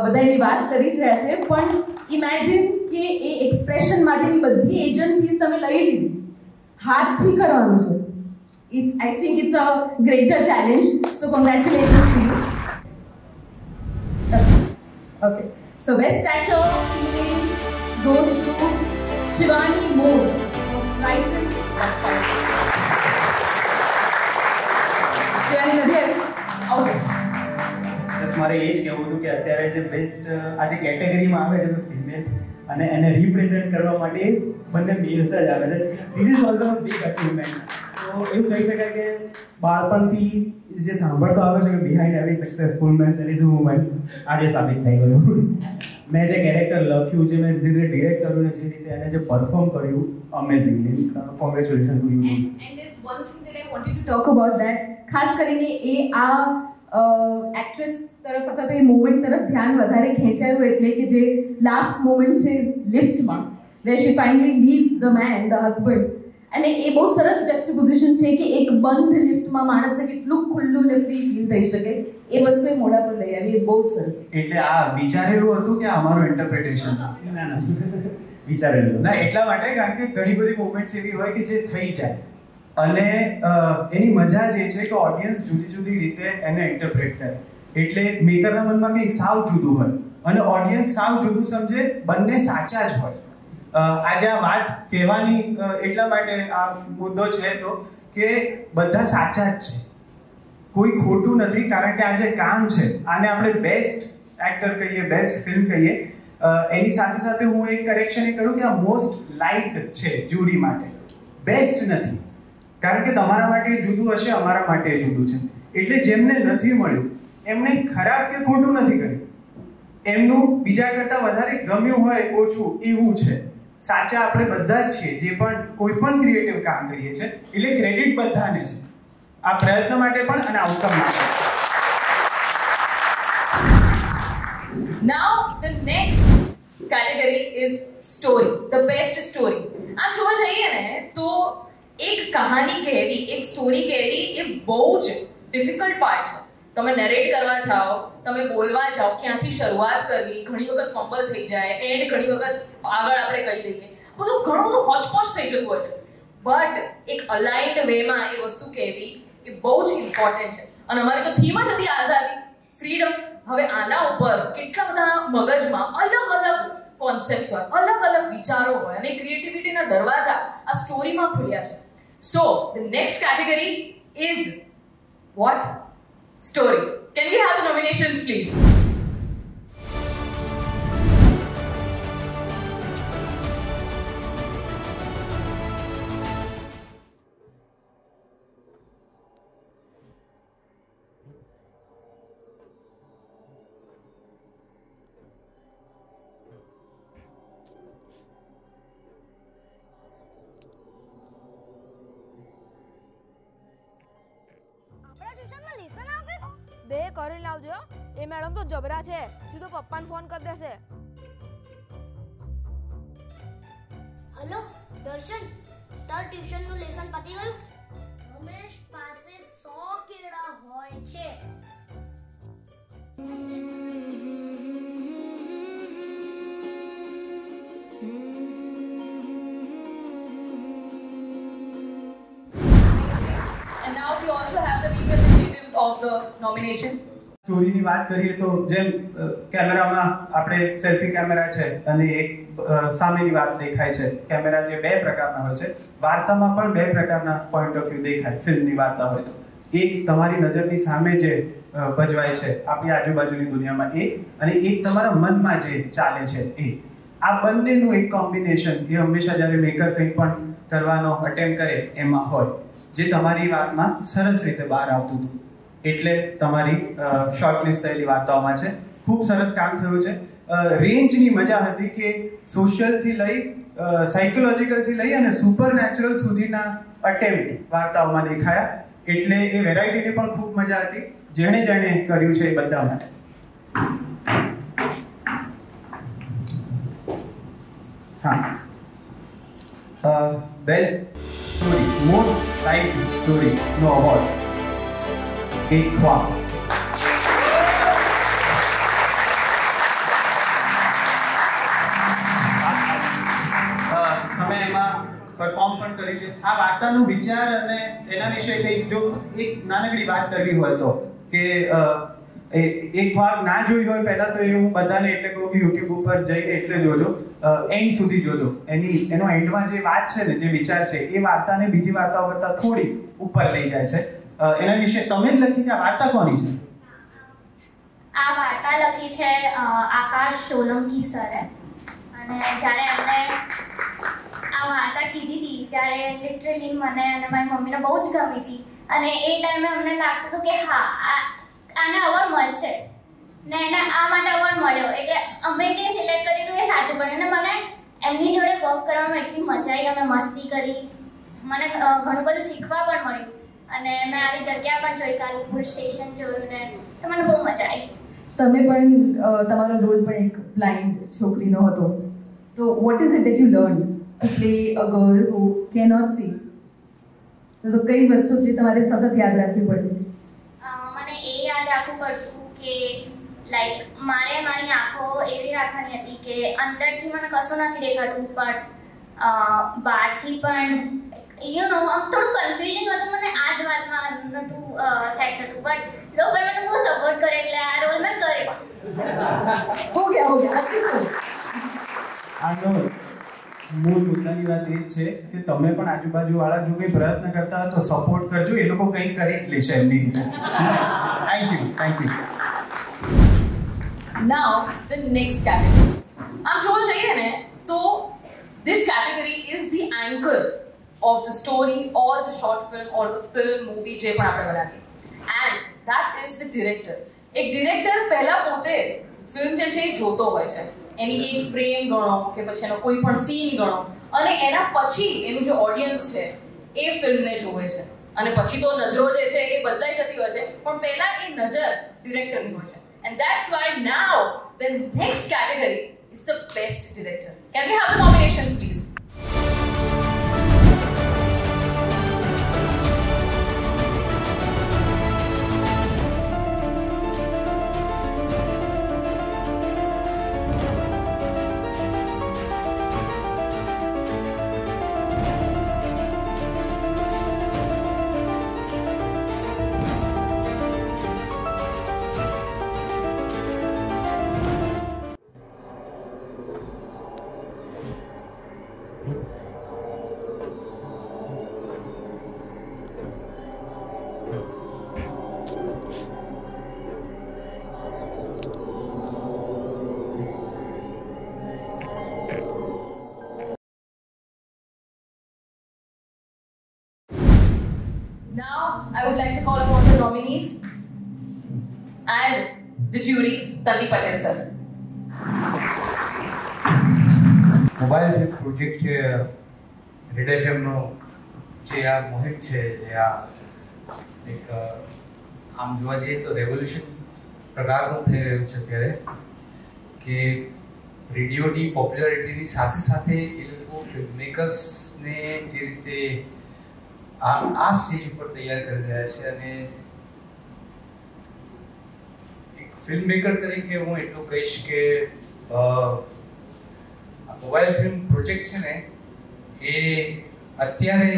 બધા એની વાત કરી જ રહ્યા છે, પણ ઇમેજિન કે એ એક્સપ્રેશન માટેની બધી એજન્સીઝ તમે લઈ લીધી, હાથથી કરવાનું છે. I think it's a greater challenge, so congratulations to you. Okay, so best actor female goes to Shivani Moore of Brighton. Shivani નથી આવી? Okay. જસ્ટ મારે એ જ કહેવું હતું કે અત્યારે જે બેસ્ટ આ જે કેટેગરીમાં આવે છે તો ફિમેલ, અને એને રિપ્રેઝેન્ટ કરવા માટે બંને મેલ્સ જ આવે છે. This is also a big achievement. તો એવું કહી શકાય કે બાળપણથી જે સાંભળતો આવ્યો છે કે behind every successful man there is a woman, આજે સાબિત થઈ ગયું. મેં જે કેરેક્ટર લખ્યું છે, મેં જે રીતે ડિરેક્ટ કર્યું ને જે રીતે એને જે પરફોર્મ કર્યું, amazingly. Congratulation to you. And there's one thing that I wanted to talk about that ખાસ કરીને એ આ એક્ટ્રેસ તરફ અથવા તો એ મોમેન્ટ તરફ ધ્યાન વધારે ખેંચાયું એટલે કે જે લાસ્ટ મોમેન્ટ છે લિફ્ટમાં, where she finally leaves the man, the husband, અને એ બહુ સરસ જસ્ટિપોઝિશન છે કે એક બંધ લિફ્ટમાં માણસને કેટલું ખુલ્લું ને ફ્રી ફીલ થઈ શકે, એ વસ્તુ એ મોઢા પર લઈ આવી, એ બહુ સરસ. એટલે આ વિચારેલું હતું કે અમારું ઇન્ટરપ્રિટેશન? ના વિચારેલું ના, એટલા માટે કારણ કે ઘણી બધી મોમેન્ટ્સ એવી હોય કે જે થઈ જાય અને એની મજા જે છે કે ઓડિયન્સ જુદી જુદી રીતે એને ઇન્ટરપ્રેટ કરે. એટલે મેકરના મનમાં કંઈક સાવ જુદું હોય અને ઓડિયન્સ સાવ જુદું સમજે, બંને સાચા જ હોય. આજે આ વાત કહેવાની એટલા માટે આ મુદ્દો છે તો કે બધા સાચા જ છે, કોઈ ખોટું નથી. કારણ કે આ જે કામ છે આને આપણે બેસ્ટ એક્ટર કહીએ, બેસ્ટ ફિલ્મ કહીએ. એની સાથે સાથે હું એક કરેક્શન એ કરું કે આ મોસ્ટ લાઇક્ડ છે જ્યુરી માટે, બેસ્ટ નથી. કારણ કે તમારા માટે જુદું હશે, અમારા માટે જુદું છે. એટલે જેમને નથી મળ્યું એમણે ખરાબ કે ખોટું નથી કર્યું, એમનું બીજા કરતાં વધારે ગમ્યું હોય ઓછું એવું છે. સાચા આપણે બધા જ છીએ જે પણ કોઈ પણ ક્રિએટિવ કામ કરીએ છીએ, એટલે ક્રેડિટ બધાને છે, આ પ્રયત્ન માટે પણ અને આઉટકમ માટે. Now the next category is story, the best story. આમ જોવા જઈએ ને તો એક કહાની કહેવી, એક સ્ટોરી કહેવી એ બહુ જ ડિફિકલ્ટ પાર્ટ છે. તમે નરેટ કરવા જાઓ, તમે બોલવા જાઓ, ક્યાંથી શરૂઆત કરવી, ઘણી વખત ફંબલ થઈ જાય, એન્ડ ઘણી વખત આગળ આપણે કહી દઈએ, ઘણું બધું હોચપોચ થઈ જતું હોય છે. બટ એક અલાઇન્ડ વેમાં એ વસ્તુ કહેવી એ બહુ જ ઇમ્પોર્ટન્ટ છે. અને અમારી તો થીમ જ હતી આઝાદી, ફ્રીડમ. હવે આના ઉપર કેટલા બધા મગજમાં અલગ અલગ કોન્સેપ્ટ્સ હોય, અલગ અલગ વિચારો હોય, અને ક્રિએટિવિટીના દરવાજા આ સ્ટોરીમાં ખુલ્યા છે. So the next category is what? Story. Can we have the nominations, please? બે કરી લાવજો, એ મેડમ તો જબરા છે, સીધો પપ્પાને ફોન કરી દેશે. હેલો દર્શન, તાર ટ્યુશન નું લેસન પતી ગયું? રમેશ પાસે 100 કેળા હોય છે. And now we also have the representatives of the nominations. સ્ટોરીની વાત કરીએ તો જેમ કેમેરામાં આપણે સેલ્ફી કેમેરા છે અને એક સામેની વાત દેખાય છે. કેમેરા જે બે પ્રકારના હોય છે, વાર્તામાં પણ બે પ્રકારના પોઈન્ટ ઓફ વ્યૂ દેખાય. ફિલ્મની વાર્તા હોય તો એક તમારી નજરની સામે જે ભજવાય છે આપણી આજુબાજુની દુનિયામાં એ, અને એક તમારા મનમાં જે ચાલે છે એ. આ બંનેનું એક કોમ્બિનેશન એ હંમેશા જ્યારે મેકર કંઈ પણ કરવાનો અટેમ્પ કરે એમાં હોય, જે તમારી વાતમાં સરસ રીતે બહાર આવતું હતું. એટલે તમારી શોર્ટલિસ્ટ થયેલી વાર્તાઓમાં છે. ખૂબ સરસ કામ થયું છે. રેન્જની મજા હતી કે સોશિયલથી લઈ સાયકોલોજીકલથી લઈ અને સુપરનેચરલ સુધીના અટેમ્પ્ટ વાર્તાઓમાં દેખાયા. એટલે એ વેરાયટીની પણ ખૂબ મજા હતી. જેણે જેણે કર્યું છે એ બધા માટે. હા, best story, most liked story નો અવોર્ડ એક ખ્વાબ. તમે એમાં પરફોર્મ પણ કરી છે. આ વાર્તાનો વિચાર અને એના વિશે કંઈક જો એક નાનકડી વાત કરવી હોય તો કે એક ખ્વાબ ના જોઈ હોય પહેલા તો એ હું બધાને એટલે કહું કે યુટ્યુબ ઉપર જઈને એટલે જોજો, એન્ડ સુધી જોજો. એનો એન્ડમાં જે વાત છે ને, જે વિચાર છે એ વાર્તાને બીજી વાર્તાઓ કરતાં થોડી ઉપર લઈ જાય છે. એના વિશે તમે જ લખી છે. આ વાર્તા કોની છે? આ વાર્તા લખી છે આકાશ સોલંકી સરે. અને જ્યારે એમને આ વાર્તા કીધી હતી ત્યારે લિટરલી મને અને મારી મમ્મીને બહુ જ ગમી હતી. અને એ ટાઈમે અમને લાગતું હતું કે હા આને અવોર્ડ મળશે ને એને આ માટે અવોર્ડ મળ્યો. એટલે અમે જે સિલેક્ટ કર્યું હતું એ સાચું પડ્યું. અને મને એમની જોડે વર્ક કરવામાં એટલી મજા આવી, અમે મસ્તી કરી, મને ઘણું બધું શીખવા પણ મળ્યું. અને મેં આવી જગ્યા પણ જોઈ, કાલુપુર સ્ટેશન જોયું ને, તો મને બહુ મજા આવી. તમે પણ તમારો રોલ પણ એક બ્લાઇન્ડ છોકરીનો હતો. તો what is it that you learn to play a girl who cannot C? તો કઈ વસ્તુ જે તમારે સતત યાદ રાખવી પડતી હતી? મને એ યાદ રાખવું પડતું કે લાઈક મારે મારી આંખો એવી રાખવાની હતી કે અંદરથી મને કશું નથી દેખાતું, પણ બહારથી પણ યુ નો આમ થોડું કન્ફ્યુઝિંગ હતું. મને આ જ વાતમાં નહોતું સેટ થતું, બટ લોકોએ મને બહુ સપોર્ટ સપોર્ટ કરે એટલે આ રોલ મેં કર્યો. हो गया अच्छे से. આનો મૂળ મુદ્દાની વાત એ જ છે કે તમે પણ આજુબાજુવાળા જો કંઈ પ્રયત્ન કરતા હોય તો સપોર્ટ કરજો, એ લોકો કંઈક કરી જ લેશે એમની રીતે. Thank you. Now the next category. આમ જોવા જઈએ ને તો this category is the anchor of the story or the short film or the film movie જે પણ આપણે બનાવીએ, and that is the director. એક ડિરેક્ટર પહેલા પોતે ફિલ્મ જે છે એ જોતો હોય છે, એની એક ફ્રેમ ગણો કે પછી એનો કોઈ પણ સીન ગણો, અને એના પછી એનું જે ઓડિયન્સ છે એ ફિલ્મને જોવે છે, અને પછી તો નજરો જે છે એ બદલાઈ જતી હોય છે, પણ પહેલા એ નજર ડિરેક્ટરની હોય છે. And that's why now the next category is the best director. Can we have the nominations, please? Now, I would like to call upon the nominees and the jury, Sandeep Patel sir. Mobile જે project છે red એફએમનો જે આ મુહિમ છે એ આ એક આમ જોવા જઈએ તો રેવોલ્યુશન પ્રકારનું થઈ રહ્યું છે અત્યારે કે રેડિયોની પોપ્યુલારિટીની સાથે સાથે એ લોકો ફિલ્મ મેકર્સને જે રીતે આ સ્ટેજ ઉપર તૈયાર કરી રહ્યા છે. અને એક ફિલ્મ મેકર તરીકે હું એટલું કહીશ કે મોબાઈલ ફિલ્મ પ્રોજેક્ટ છે ને એ અત્યારે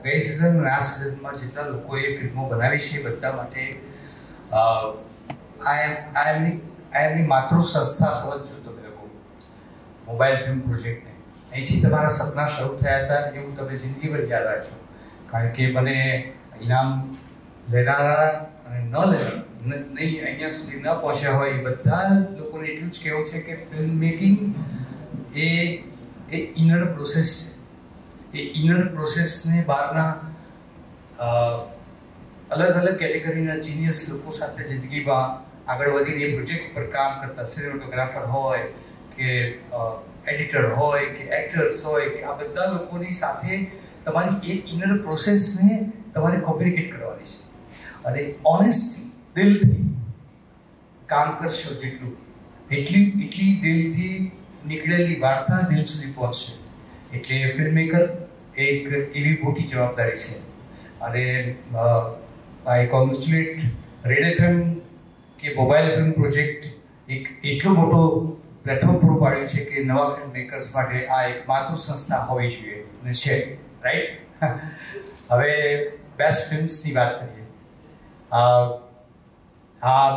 ગઈ સિઝન આ સિઝનમાં જેટલા લોકોએ ફિલ્મો બનાવી છે એ બધા માટે આ એમની માતૃ સંસ્થા સમજજો તમે લોકો મોબાઈલ ફિલ્મ પ્રોજેક્ટને. અહીંથી તમારા સપના શરૂ થયા હતા એવું તમે જિંદગીભર યાદ રાખજો, કારણ કે મને ઇનામ લેનારા અને ન લેનારા નહીં અહીંયા સુધી ન પહોંચ્યા હોય એ બધા લોકોને એટલું જ કહેવું છે કે ફિલ્મ મેકિંગ એ ઇનર પ્રોસેસ છે. એ ઇનર પ્રોસેસને બહારના અલગ અલગ કેટેગરીના જીનિયસ લોકો સાથે જિંદગીમાં આગળ વધીને એ પ્રોજેક્ટ પર કામ કરતા સિનેમેટોગ્રાફર હોય કે એડિટર હોય કે એક્ટર્સ હોય કે આ બધા લોકોની સાથે તમારી એ ઇનર પ્રોસેસને તમારે કોમ્યુનિકેટ કરવાની છે. અને ઓનેસ્ટલી દિલથી કામ કરશો જેટલું એટલી દિલથી નીકળેલી વાર્તા દિલ સુધી પહોંચશે. એટલે ફિલ્મ મેકર એક એવી મોટી જવાબદારી છે. અને આઈ કોંગ્રેચ્યુલેટ રેડ એફએમ કે મોબાઈલ ફિલ્મ પ્રોજેક્ટ એક એટલો મોટો પ્લેટફોર્મ પૂરું પાડ્યું છે કે નવા ફિલ્મ મેકર્સ માટે આ એક માતૃ સંસ્થા હોવી જોઈએ અને છે. રાઈટ. હવે બેસ્ટ ફિલ્મ્સની વાત કરીએ. આ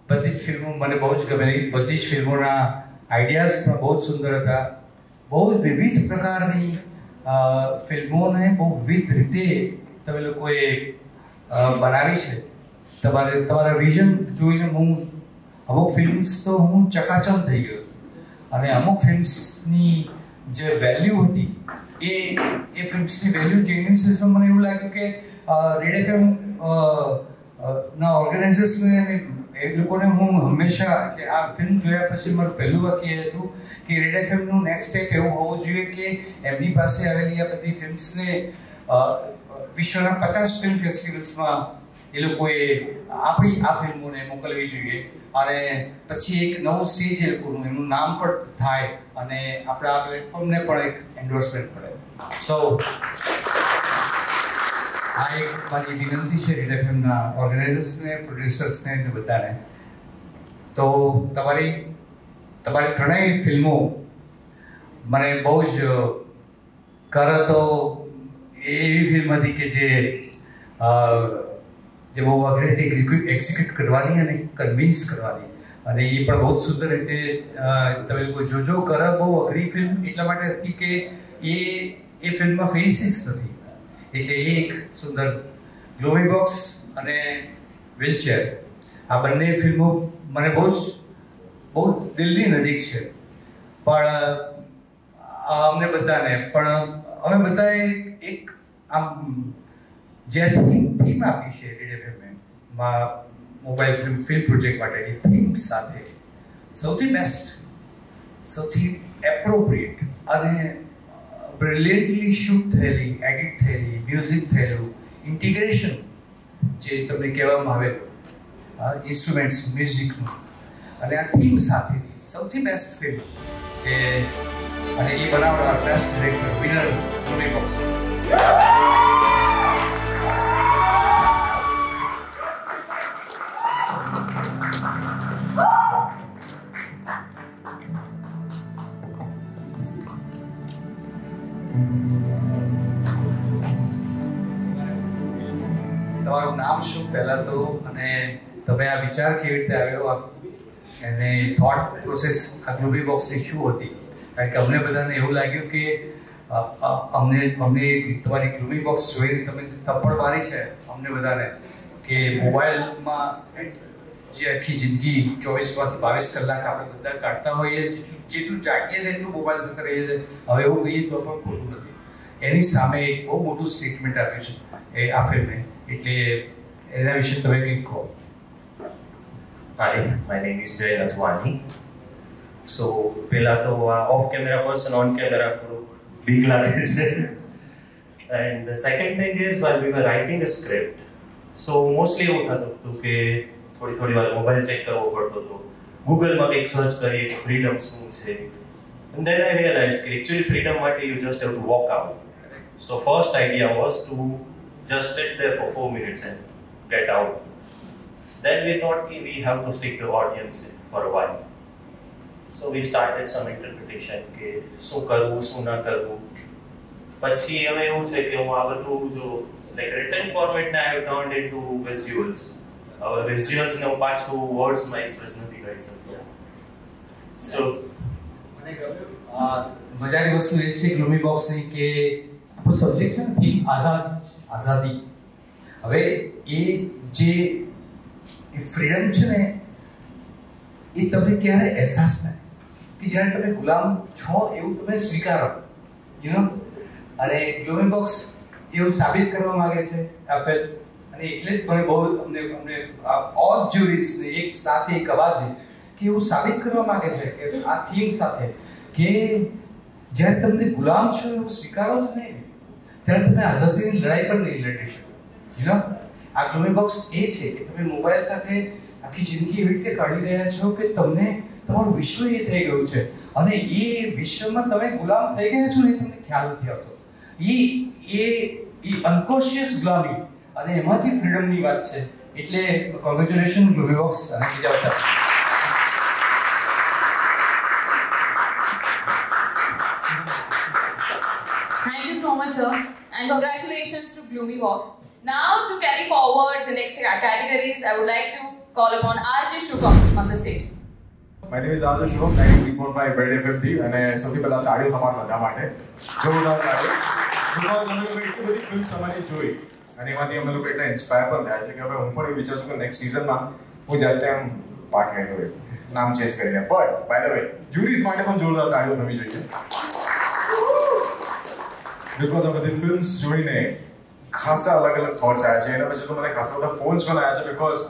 બધી જ ફિલ્મો મને બહુ જ ગમેલી. બધી જ ફિલ્મોના આઈડિયાઝ પણ બહુ જ સુંદર હતા. બહુ વિવિધ પ્રકારની ફિલ્મોને બહુ વિવિધ રીતે તમે લોકોએ બનાવી છે. તમારા વિઝન જોઈને અમુક ફિલ્મ્સ તો હું ચકાચમ થઈ ગયો. અને અમુક ફિલ્મ્સની જે વેલ્યુ હતી એ ફિલ્મ્સની વેલ્યુ જેન્યુઇન સિસ્ટમ મને એવું લાગ્યું કે રેડ એફએમ ના ઓર્ગેનાઇઝર્સને એ લોકોને હું હંમેશા કે આ ફિલ્મ જોયા પછી મારું પહેલું વાક્ય હતું કે રેડ એફએમનું નેક્સ્ટ સ્ટેપ એવું હોવું જોઈએ કે એમની પાસે આવેલી આ બધી ફિલ્મ્સને વિશ્વના 50 ફિલ્મ ફેસ્ટિવલ્સમાં એ લોકોએ આપણી આ ફિલ્મોને મોકલવી જોઈએ. અને પછી એક નવું સ્ટેજ એ લોકોનું એમનું નામ પણ થાય અને આપણા આ પ્લેટફોર્મને પણ એક એન્ડોર્સમેન્ટ મળે. સો આ એક મારી વિનંતી છે રેડ એફએમના ઓર્ગેનાઇઝર્સને, પ્રોડ્યુસર્સને અને બધાને. તો તમારી ત્રણેય ફિલ્મો મને બહુ જ કરો તો એવી ફિલ્મ હતી કે જે જે બહુ અઘરેથી એક્ઝિક્યુટ કરવાની અને કન્વિન્સ કરવાની, અને એ પણ બહુ સુંદર રીતે તમે લોકો જોજો. કરબ બહુ અઘરી ફિલ્મ એટલા માટે હતી કે એ ફિલ્મમાં ફેસીસ નથી, એટલે એ એક સુંદર. ગ્લોમી બોક્સ અને વ્હીલચેર આ બંને ફિલ્મો મને બહુ દિલની નજીક છે, પણ અમને બધાને, પણ અમે બધાએ એક આમ જે થીમ આપી છે red FM mobile film project માટેની થીમ સાથે સૌથી બેસ્ટ, સૌથી એપ્રોપ્રિએટ અને બ્રિલિયન્ટલી શૂટ થયેલી, એડિટ થયેલી, મ્યુઝિક થયેલું ઇન્ટિગ્રેશન જે તમને કહેવામાં આવે ઇન્સ્ટ્રુમેન્ટ્સ મ્યુઝિકનું, અને આ થીમ સાથેની સૌથી બેસ્ટ ફિલ્મ અને એ બનાવનાર બેસ્ટ ડિરેક્ટર વિનર ગ્લોમી બોક્સ. તમારું નામ શું પહેલા તો, અને તમે આ વિચાર કેવી રીતે આવ્યો અને થોટ પ્રોસેસ આ ગ્લોમી બોક્સની શું હતી? કારણ કે અમને બધાને એવું લાગ્યું કે અમને તમારી ગ્લોમી બોક્સ જોઈને તમે થપ્પડ મારી છે અમને બધાને કે મોબાઈલમાં જે આખી જિંદગી 24 માંથી 22 કલાક આપણે બધા કાઢતા હોઈએ, જેટલું ચાટીએ છીએ એટલું મોબાઈલ સાથે રહીએ છીએ, હવે એવું કહીએ તો પણ ખોટું નથી. એની સામે એક બહુ મોટું સ્ટેટમેન્ટ આપ્યું છે એ આ ફિલ્મે, એટલે એના વિશે તમે કંઈક કહો. Hi, my name is Jay Nathwani. So, પહેલા તો of camera person on camera થોડું બીક લાગે છે. And the second thing is while we were writing a script, so mostly એવું થતું હતું કે થોડી વાર મોબાઈલ ચેક કરવો પડતો હતો, ગૂગલમાં કંઈક સર્ચ કરીએ કે ફ્રીડમ શું છે. And then I realized that actually freedom માટે you just have to walk out. So first idea was to just sit there for 4 minutes and get out. Then we thought we have to stick the audience for a while. So we started some interpretation કે શું કરવું શું ના કરવું. પછી હવે એવું છે કે હું આ બધું જો like written format ને I have turned into visuals. હવે visuals ને હું પાછું words માં express નથી કરી શકતો. So મજાની વસ્તુ એ છે ગ્લોમી બોક્સની કે આપણો સબ્જેક્ટ છે ને થીમ આઝાદી. હવે એ જે ફ્રીડમ છે ને એ તમને ક્યારે અહેસાસ થાય કે જ્યારે તમે ગુલામ છો એવું તમે સ્વીકારો, અને ગ્લોમી બોક્સ એવું સાબિત કરવા માંગે છે આ ફિલ્મ, અને એટલે જ મને બહુ અમને ઓલ જ્યુરીઝને એક સાથે એક અવાજે કે એવું સાબિત કરવા માંગે છે કે આ થીમ સાથે કે જ્યારે તમને ગુલામ છો એવું સ્વીકારો છો નહીં ત્યારે તમે આઝાદીની લડાઈ પણ નહીં લડી શકો. આ ગ્લોમી બોક્સ એ છે કે તમે મોબાઈલ સાથે આખી જિંદગી એવી રીતે કાઢી રહ્યા છો કે તમને તમારું વિશ્વ એ થઈ ગયું છે, અને એ વિશ્વમાં તમે ગુલામ થઈ ગયા છો ને તમને ખ્યાલ નથી આવતો. એ અનકોન્શિયસ ગુલામી, અને એમાંથી ફ્રીડમની વાત છે. એટલે કોંગ્રેચ્યુલેશન ગ્લોમી બોક્સ અને બીજા બધા. Thank you so much, sir, and congratulations to Gloomy Box. Now, to carry forward the next categories, I would like to call upon RJ Shubham on the stage. My name is RJ Shubham, 93.5 Red FM થી, અને સૌથી પહેલા તાળીઓ તમારા બધા માટે, જોરદાર તાળીઓ, because અમે લોકો એટલી બધી ફિલ્મ્સ અમારી જોઈ અને એમાંથી અમે લોકો એટલા ઇન્સ્પાયર પણ થયા છે કે હવે હું પણ એ વિચારું છું કે નેક્સ્ટ સિઝનમાં હું જાતે આમ પાર્ટ લઈને હોય, નામ ચેન્જ કરીને. બટ બાય ધ વે જ્યુરીઝ માટે પણ જોરદાર તાળીઓ થવી જોઈએ, બીકોઝ આ બધી ફિલ્મ્સ જોઈને ખાસા અલગ અલગ થોટ્સ આવ્યા છે. એના પછી તો મને ખાસા બધા ફોન્સ પણ આવ્યા છે, બીકોઝ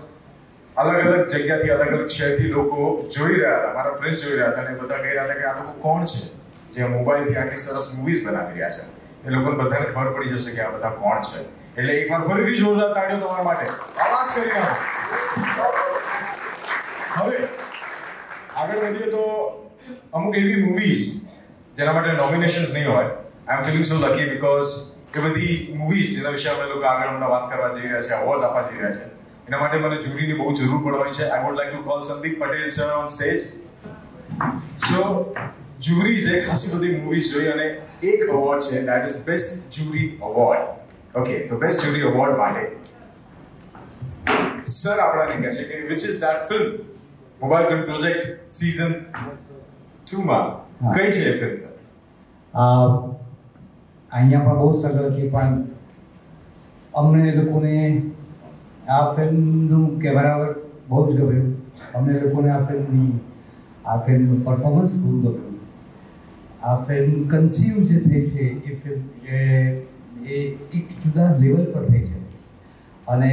અલગ અલગ જગ્યાથી અલગ અલગ શહેરથી લોકો જોઈ રહ્યા હતા, મારા ફ્રેન્ડ્સ જોઈ રહ્યા હતા, અને બધા કહી રહ્યા હતા કે આ લોકો કોણ છે જે મોબાઈલથી આટલી સરસ મૂવીઝ બનાવી રહ્યા છે. એ લોકોને બધાને ખબર પડી જશે કે આ બધા કોણ છે. એટલે એકવાર ફરીથી જોરદાર તાળીઓ તમારા માટે, આવાજ કરી નાખો. હવે આગળ વધીએ તો અમુક એવી મૂવીઝ જેના માટે નોમિનેશન્સ નહીં હોય, આઈ એમ ફીલિંગ સો લકી બીકોઝ એ બધી મૂવીઝ જેના વિશે અમે લોકો આગળ હમણાં વાત કરવા જઈ રહ્યા છે, અવોર્ડ આપવા જઈ રહ્યા છે, એના માટે મને જ્યુરીની બહુ જરૂર પડવાની છે. I would like to call Sandeep Patel sir on stage. So જ્યુરીઝે ખાસી બધી મૂવીઝ જોઈ અને એક અવોર્ડ છે, that is best jury award. Okay, તો બેસ્ટ જ્યુરી અવોર્ડ માટે સર આપણાને કહે છે કે which is that film mobile film project season 2 માં કઈ છે એ ફિલ્મ સર? અહીંયા પણ બહુ સ્ટ્રગલ હતી, પણ અમને લોકોને આ ફિલ્મનું કેમેરા વર્ક બહુ જ ગમ્યું. અમને લોકોને આ ફિલ્મનું પરફોર્મન્સ બહુ ગમ્યું. આ ફિલ્મ કન્સીવ જે થઈ છે એ ફિલ્મ એ એક જુદા લેવલ પર થઈ છે. અને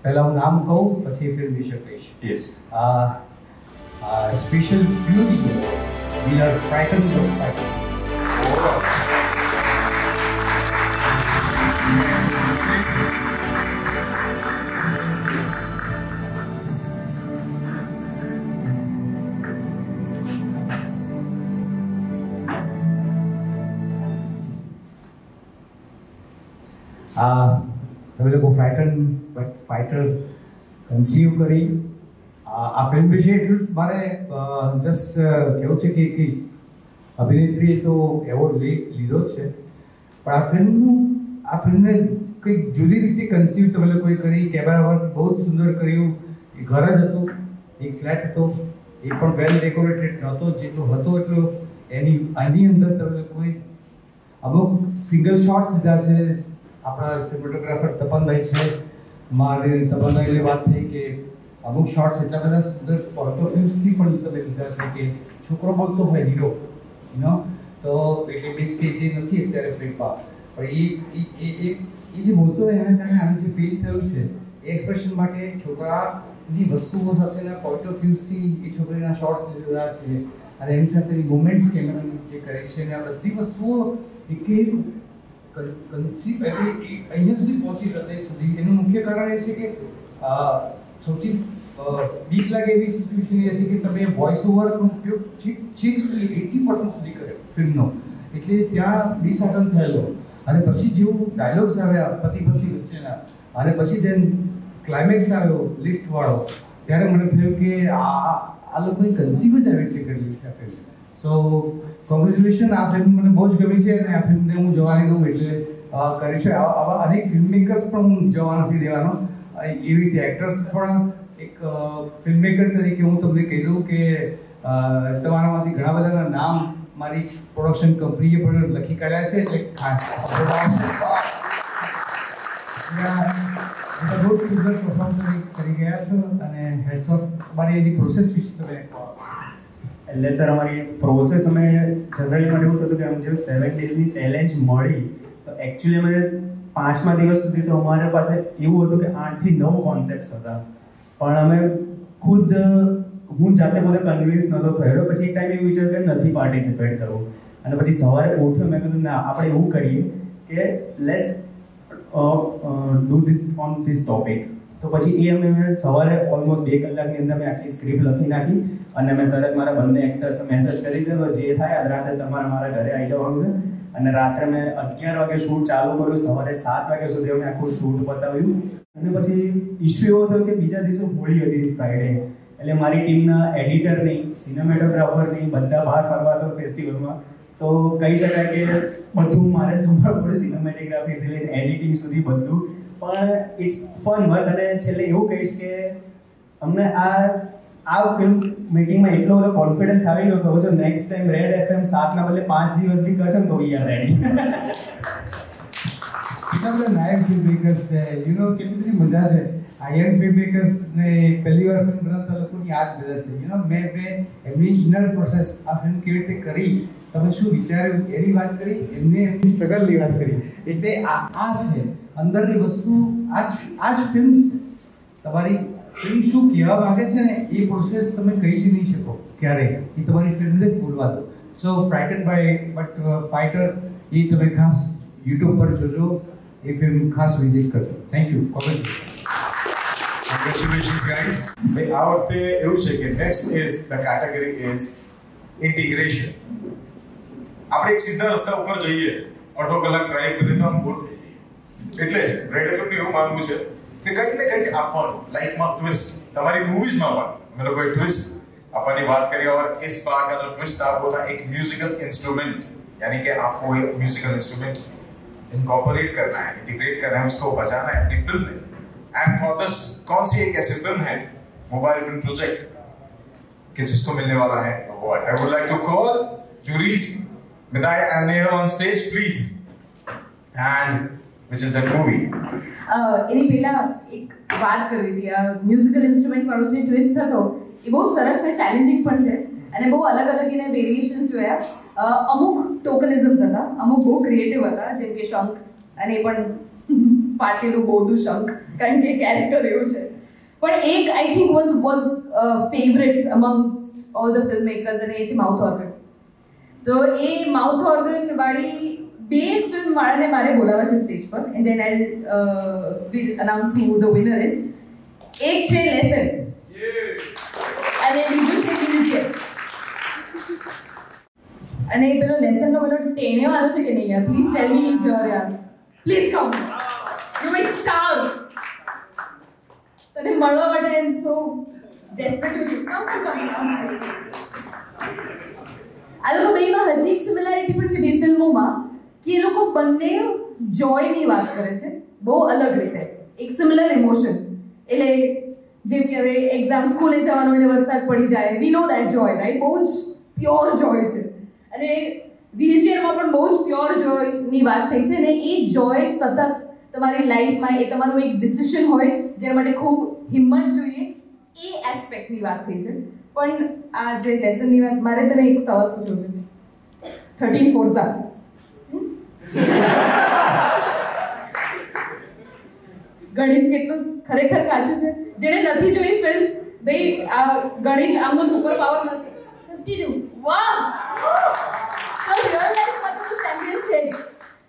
પહેલાં હું નામ કહું પછી ફિલ્મ વિશે કહીશ. Yes. Special jury winner frighten of frighten. તમે લોકો ફાઇટર કન્સીવ કરી આ ફિલ્મ વિશે એટલું મારે જસ્ટ કહેવું છે કે અભિનેત્રીએ તો એવોર્ડ લીધો જ છે, પણ આ ફિલ્મને કંઈક જુદી રીતે કન્સીવ તમે લોકોએ કરી. કેમેરા વર્ક બહુ જ સુંદર કર્યું. એ ઘર જ હતું, એક ફ્લેટ હતો, એ પણ વેલ ડેકોરેટેડ નહોતો. જેટલો હતો એટલો આની અંદર તમે લોકોએ અમુક સિંગલ શોટ્સ લીધા છે. આપણા સિનેમેટોગ્રાફર તપનભાઈ છે, મારી તપનભાઈની વાત થઈ કે અમુક શોટ્સ એટલા બધા સુંદર પોઈન્ટ ઓફ વ્યૂઝથી પણ તમે લીધા છે કે છોકરો બોલતો હોય હીરો તો એટલે મીન્સ કે જે નથી અત્યારે ફિલ્મમાં, પણ એ જે બોલતો હોય એના કારણે આનું જે ફીલ થયું છે એ એક્સપ્રેશન માટે છોકરાની વસ્તુઓ સાથેના પોઈન્ટ ઓફ વ્યૂઝથી એ છોકરીના શોર્ટ્સ લીધા છે અને એની સાથેની મુવમેન્ટ્સ કેમેરાની જે કરે છે અને આ બધી વસ્તુઓ એક કન્સીવ અહીંયા સુધી પહોંચી હૃદય સુધી. એનું મુખ્ય કારણ એ છે કે સૌથી બીક લાગે એવી સિચ્યુએશન એ હતી કે તમે વોઇસ ઓવરનો ઉપયોગ છેક સુધી 80% સુધી કર્યો ફિલ્મનો, એટલે ત્યાં ડિસઅટન થયેલો. અને પછી જેવું ડાયલોગ્સ આવ્યા પતિ પત્ની વચ્ચેના અને પછી જેમ ક્લાઇમેક્સ આવ્યો લિફ્ટવાળો, ત્યારે મને થયું કે આ લોકોએ કન્સીવ જ આવી રીતે કરેલી છે આ ફિલ્મ. સો કોંગ્રેચ્યુલેશન. આ ફિલ્મ મને બહુ જ ગમી છે અને આ ફિલ્મને હું જવા નહીં દઉં એટલે કરી છે. આવા અનેક ફિલ્મ મેકર્સ પણ હું જવા નથી દેવાનો. એવી રીતે એક્ટર્સ પણ એક ફિલ્મ મેકર તરીકે હું તમને કહી દઉં કે તમારામાંથી ઘણા બધાના નામ મારી પ્રોડક્શન કંપનીએ પણ લખી કાઢ્યા છે. એટલે બહુ સુંદર પરફોર્મ કરી ગયા છો અને હેડ્સ ઓફ. મારી એની પ્રોસેસ વિશે તમે એટલે સર અમારી પ્રોસેસ અમે જનરલી માટે એવું થતું કે જે 7 ડેઝની ચેલેન્જ મળી તો એકચ્યુઅલી અમે 5મા દિવસ સુધી તો અમારા પાસે એવું હતું કે 8 થી 9 કોન્સેપ્ટ્સ હતા, પણ અમે ખુદ હું જાતે પોતે કન્વિન્સ નહોતો થયો. પછી એક ટાઈમ એવું વિચાર કે નથી પાર્ટિસિપેટ કરવું અને પછી સવારે ઉઠ્યો મેં કીધું ના આપણે એવું કરીએ કે let's do this on this topic. તો પછી એ અમે સવારે ઓલમોસ્ટ 2 કલાકની અંદર મેં આખી સ્ક્રિપ્ટ લખી નાખી અને મેં તરત મારા બંને એક્ટર્સને મેસેજ કરી દીધો જે થાય આજ રાતે તમારે મારા ઘરે આવી જવાનું છે. અને રાત્રે મેં 11 વાગે શૂટ ચાલુ કર્યું, સવારે 7 વાગ્યા સુધી અમે આખું શૂટ પતાવ્યું. અને પછી ઇશ્યુ એવો થયો કે બીજા દિવસે હોળી હતી ફ્રાઈડે, એટલે મારી ટીમના એડિટર નહીં, સિનેમેટોગ્રાફર નહીં, બધા બહાર ફરવા તો ફેસ્ટિવલમાં. તો કહી શકાય કે બધું મારે સંભાળવું પડ્યું, સિનેમેટોગ્રાફીથી લઈને એડિટિંગ સુધી બધું. પણ ઇટ્સ ફન વર્ક. અને છેલ્લે એવું કહીશ કે અમને આ ફિલ્મ મેકિંગમાં એટલો બધો કોન્ફિડન્સ આવી ગયો કહો છો નેક્સ્ટ ટાઈમ રેડ FM 7ના બદલે 5 દિવસ બી કરશે ને તો વી આર રેડી. એટલા બધા નાયક ફિલ્મ મેકર્સ છે, કેટલી બધી મજા છે. આ યંગ ફિલ્મ મેકર્સને પહેલી વાર ફિલ્મ બનાવતા લોકોની યાદ મળે છે. મેં એમની ઇનર પ્રોસેસ આ ફિલ્મ કેવી રીતે કરી, તમે શું વિચાર્યું એની વાત કરી, એમને એમની સ્ટ્રગલની વાત કરી. એટલે આ છે અંદરની વસ્તુ. આ જ ફિલ્મ છે. તમારી ફિલ્મ શું કહેવા માંગે છે ને એ પ્રોસેસ તમે કહી જ નહીં શકો ક્યારેય. એ તમારી ફિલ્મને જ બોલવા દો. સો ફ્રાઇટન બાય બટ ફાઇટર એ તમે ખાસ યુટ્યુબ પર જોજો. એ ફિલ્મ ખાસ વિઝિટ કરજો. Thank you. Congratulations guys. ભાઈ આ વખતે એવું છે કે next is the category is integration. આપણે એક સીધા રસ્તા ઉપર જઈએ, અડધો કલાક ડ્રાઈવ કરીએ તો આમ બોર થઈ જઈએ. એટલે જ રેડ એફએમ એવું માનવું છે કે કંઈક ને કંઈક આપવાનું લાઈફમાં ટ્વિસ્ટ. તમારી મૂવીઝમાં પણ અમે લોકોએ ટ્વિસ્ટ આપવાની વાત કરી और इस बार का जो ट्विस्ट था वो था एक म्यूजिकल इंस्ट्रूमेंट, यानी कि आपको एक म्यूजिकल इंस्ट्रूमेंट इनकॉर्पोरेट करना है, इंटीग्रेट करना है, उसको बजाना है अपनी फिल्म में. एंड फॉर दिस कौन सी एक ऐसी फिल्म है, मोबाइल फिल्म प्रोजेक्ट, कि जिसको मिलने वाला है award? I would like to call juries Midai and Nehal on stage, please. And which is that movie? એની પહેલા એક વાત કરવી હતી. આ મ્યુઝિકલ ઇન્સ્ટ્રુમેન્ટ વાળો જે ટ્વિસ્ટ હતો એ બહુ સરસ ને ચેલેન્જિંગ પણ છે અને બહુ અલગ અલગ એને વેરિએશન્સ જોયા. અમુક ટોકનિઝમ્સ હતા, અમુક બહુ ક્રિએટિવ હતા, જેમ કે શંખ, અને એ પણ પાટેલું બોધું શંખ, કારણ કે કેરેક્ટર એવું છે. પણ એક I think was favourites amongst all the film makers, અને એ છે માઉથ ઓર્ગન. તો એ માઉથ ઓર્ગન વાળી બે ફિલ્મ વાળાને મારે બોલાવવા છે સ્ટેજ પર, and then I will announce who the winner is. એક છે લેસન અને બીજું છે વ્હીલચેર. અને પેલો લેસનનો પેલો ટેણે વાળો છે કે નહીં યાર? Please tell me is your યાર, please come, you my star. તને મળવા માટે આઈ એમ સો ડેસ્પરેટ ટુ કમ. આ લોકો બેમાં હજી એક સિમિલારિટી પણ છે બે ફિલ્મોમાં, કે એ લોકો બંને જોયની વાત કરે છે બહુ અલગ રીતે, એક સિમિલર ઇમોશન. એટલે જેમ કે હવે એક્ઝામ સ્કૂલે જવાનું એને વરસાદ પડી જાય, વી નો દેટ જોય, રાઈટ? બહુ જ પ્યોર જોય છે. અને વ્હીલચેરમાં પણ બહુ જ પ્યોર જોયની વાત થઈ છે. અને એ જોય સતત તમારી લાઈફમાં, એ તમારું એક ડિસિઝન હોય જેના માટે ખૂબ હિંમત જોઈએ, એ એસ્પેક્ટની વાત થઈ છે. પણ આ જે લેસનની વાત, મારે તને એક સવાલ પૂછવો છે. 13 ફોર્ઝા ગણિત કેટલું ખરેખર કાચું છે? જેને નથી જોઈ ફિલ્મ, ભાઈ આ ગણિત આમનો સુપર પાવર નથી. 52 વાહ! તો રિયલ લાઈફમાં તો ચેમ્પિયન છે.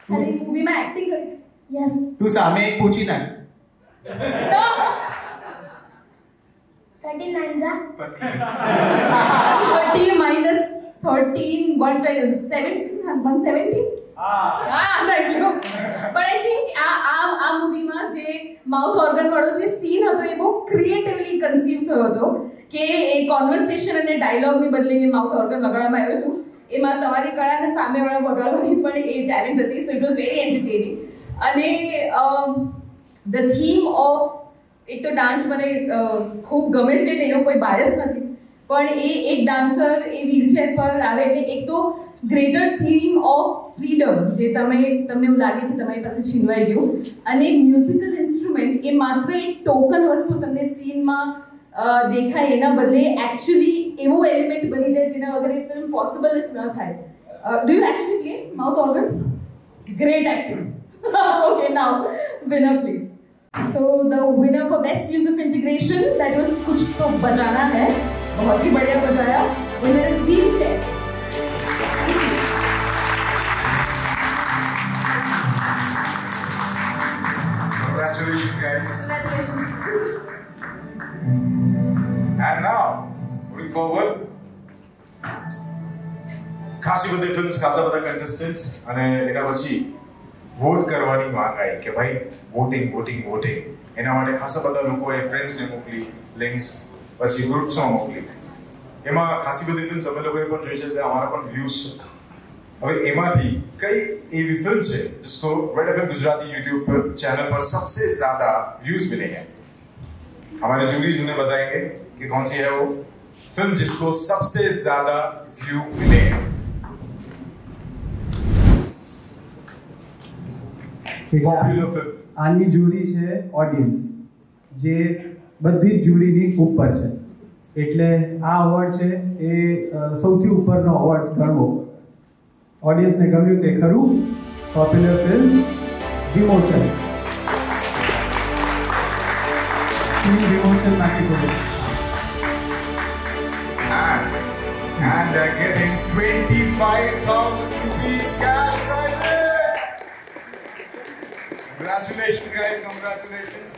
ખાલી મૂવીમાં એક્ટિંગ કરી. યસ, તું સામે એક પૂછી નાખ. 39 જા 30 minus 13 170. Thank you. But I think આ મૂવીમાં જે માઉથ ઓર્ગન વાળો જે સીન હતો એ બહુ ક્રિએટિવલી કન્સીવ થયો હતો, કે એ કોન્વર્સેશન અને ડાયલોગની બદલે એ માઉથ ઓર્ગન વગાડવામાં આવ્યું હતું. એમાં તમારી કળા અને સામેવાળા વગાડવાની પણ એ ટેલેન્ટ હતી. So it was very entertaining. અને ધ થીમ ઓફ, એક તો ડાન્સ મને ખૂબ ગમે છે, એનો કોઈ બાયસ નથી, પણ એ એક ડાન્સર એ વ્હીલચેર પર આવે એટલે એક તો ગ્રેટર થીમ ઓફ ફ્રીડમ, જે તમને એવું લાગે કે તમારી પાસે છીનવાઈ ગયું. અને મ્યુઝિકલ ઇન્સ્ટ્રુમેન્ટ એ માત્ર એક ટોકન વસ્તુ તમને સીનમાં દેખાય, એના બદલે એકચ્યુઅલી એવો એલિમેન્ટ બની જાય જેના વગર એ ફિલ્મ પોસિબલ જ ન થાય. Do you actually play mouth organ? Great acting. Okay, now winner please. So the winner for best use of integration, that was कुछ तो बजाना है, बहुत ही बढ़िया बजाया. Winner is Wheelchair. Congratulations, guys. Congratulations. And now, moving forward, ખાસી બધી films, ખાસા બધા કન્ટેસ્ટન્ટ્સ, અને એના પછી વોટ કરવાની માંગ આવી કે ભાઈ વોટિંગ વોટિંગ વોટિંગ. એના માટે ખાસા બધા લોકોએ ફ્રેન્ડ્સને મોકલી, લિંક્સ પછી ગ્રુપ્સમાં મોકલી. એમાં ખાસી બધી ફિલ્મ્સ અમે લોકોએ પણ જોઈ છે, એટલે અમારા પણ વ્યૂઝ છે. હવે એમાંથી કઈ એવી फिल्म છે जिसको रेड एफएम गुजराती यूट्यूब पर चैनल पर सबसे ज्यादा व्यूज मिले हैं? हमारे जूरीज उन्हें बताएंगे कि कौन सी है वो फिल्म जिसको सबसे ज्यादा व्यू मिले हैं. Popular film. આની જ્યુરી છે ઓડિયન્સ, જે બધી જ જ્યુરીની ઉપર છે. એટલે આ અવોર્ડ છે એ સૌથી ઉપરનો અવોર્ડ ગણવો. ઓડિયન્સને ગમ્યું તે ખરું. પોપ્યુલર ફિલ્મ વિમોચન. વિમોચન નાખી દો. And they're getting 25,000 rupees cash prizes. Congratulations, guys. Congratulations.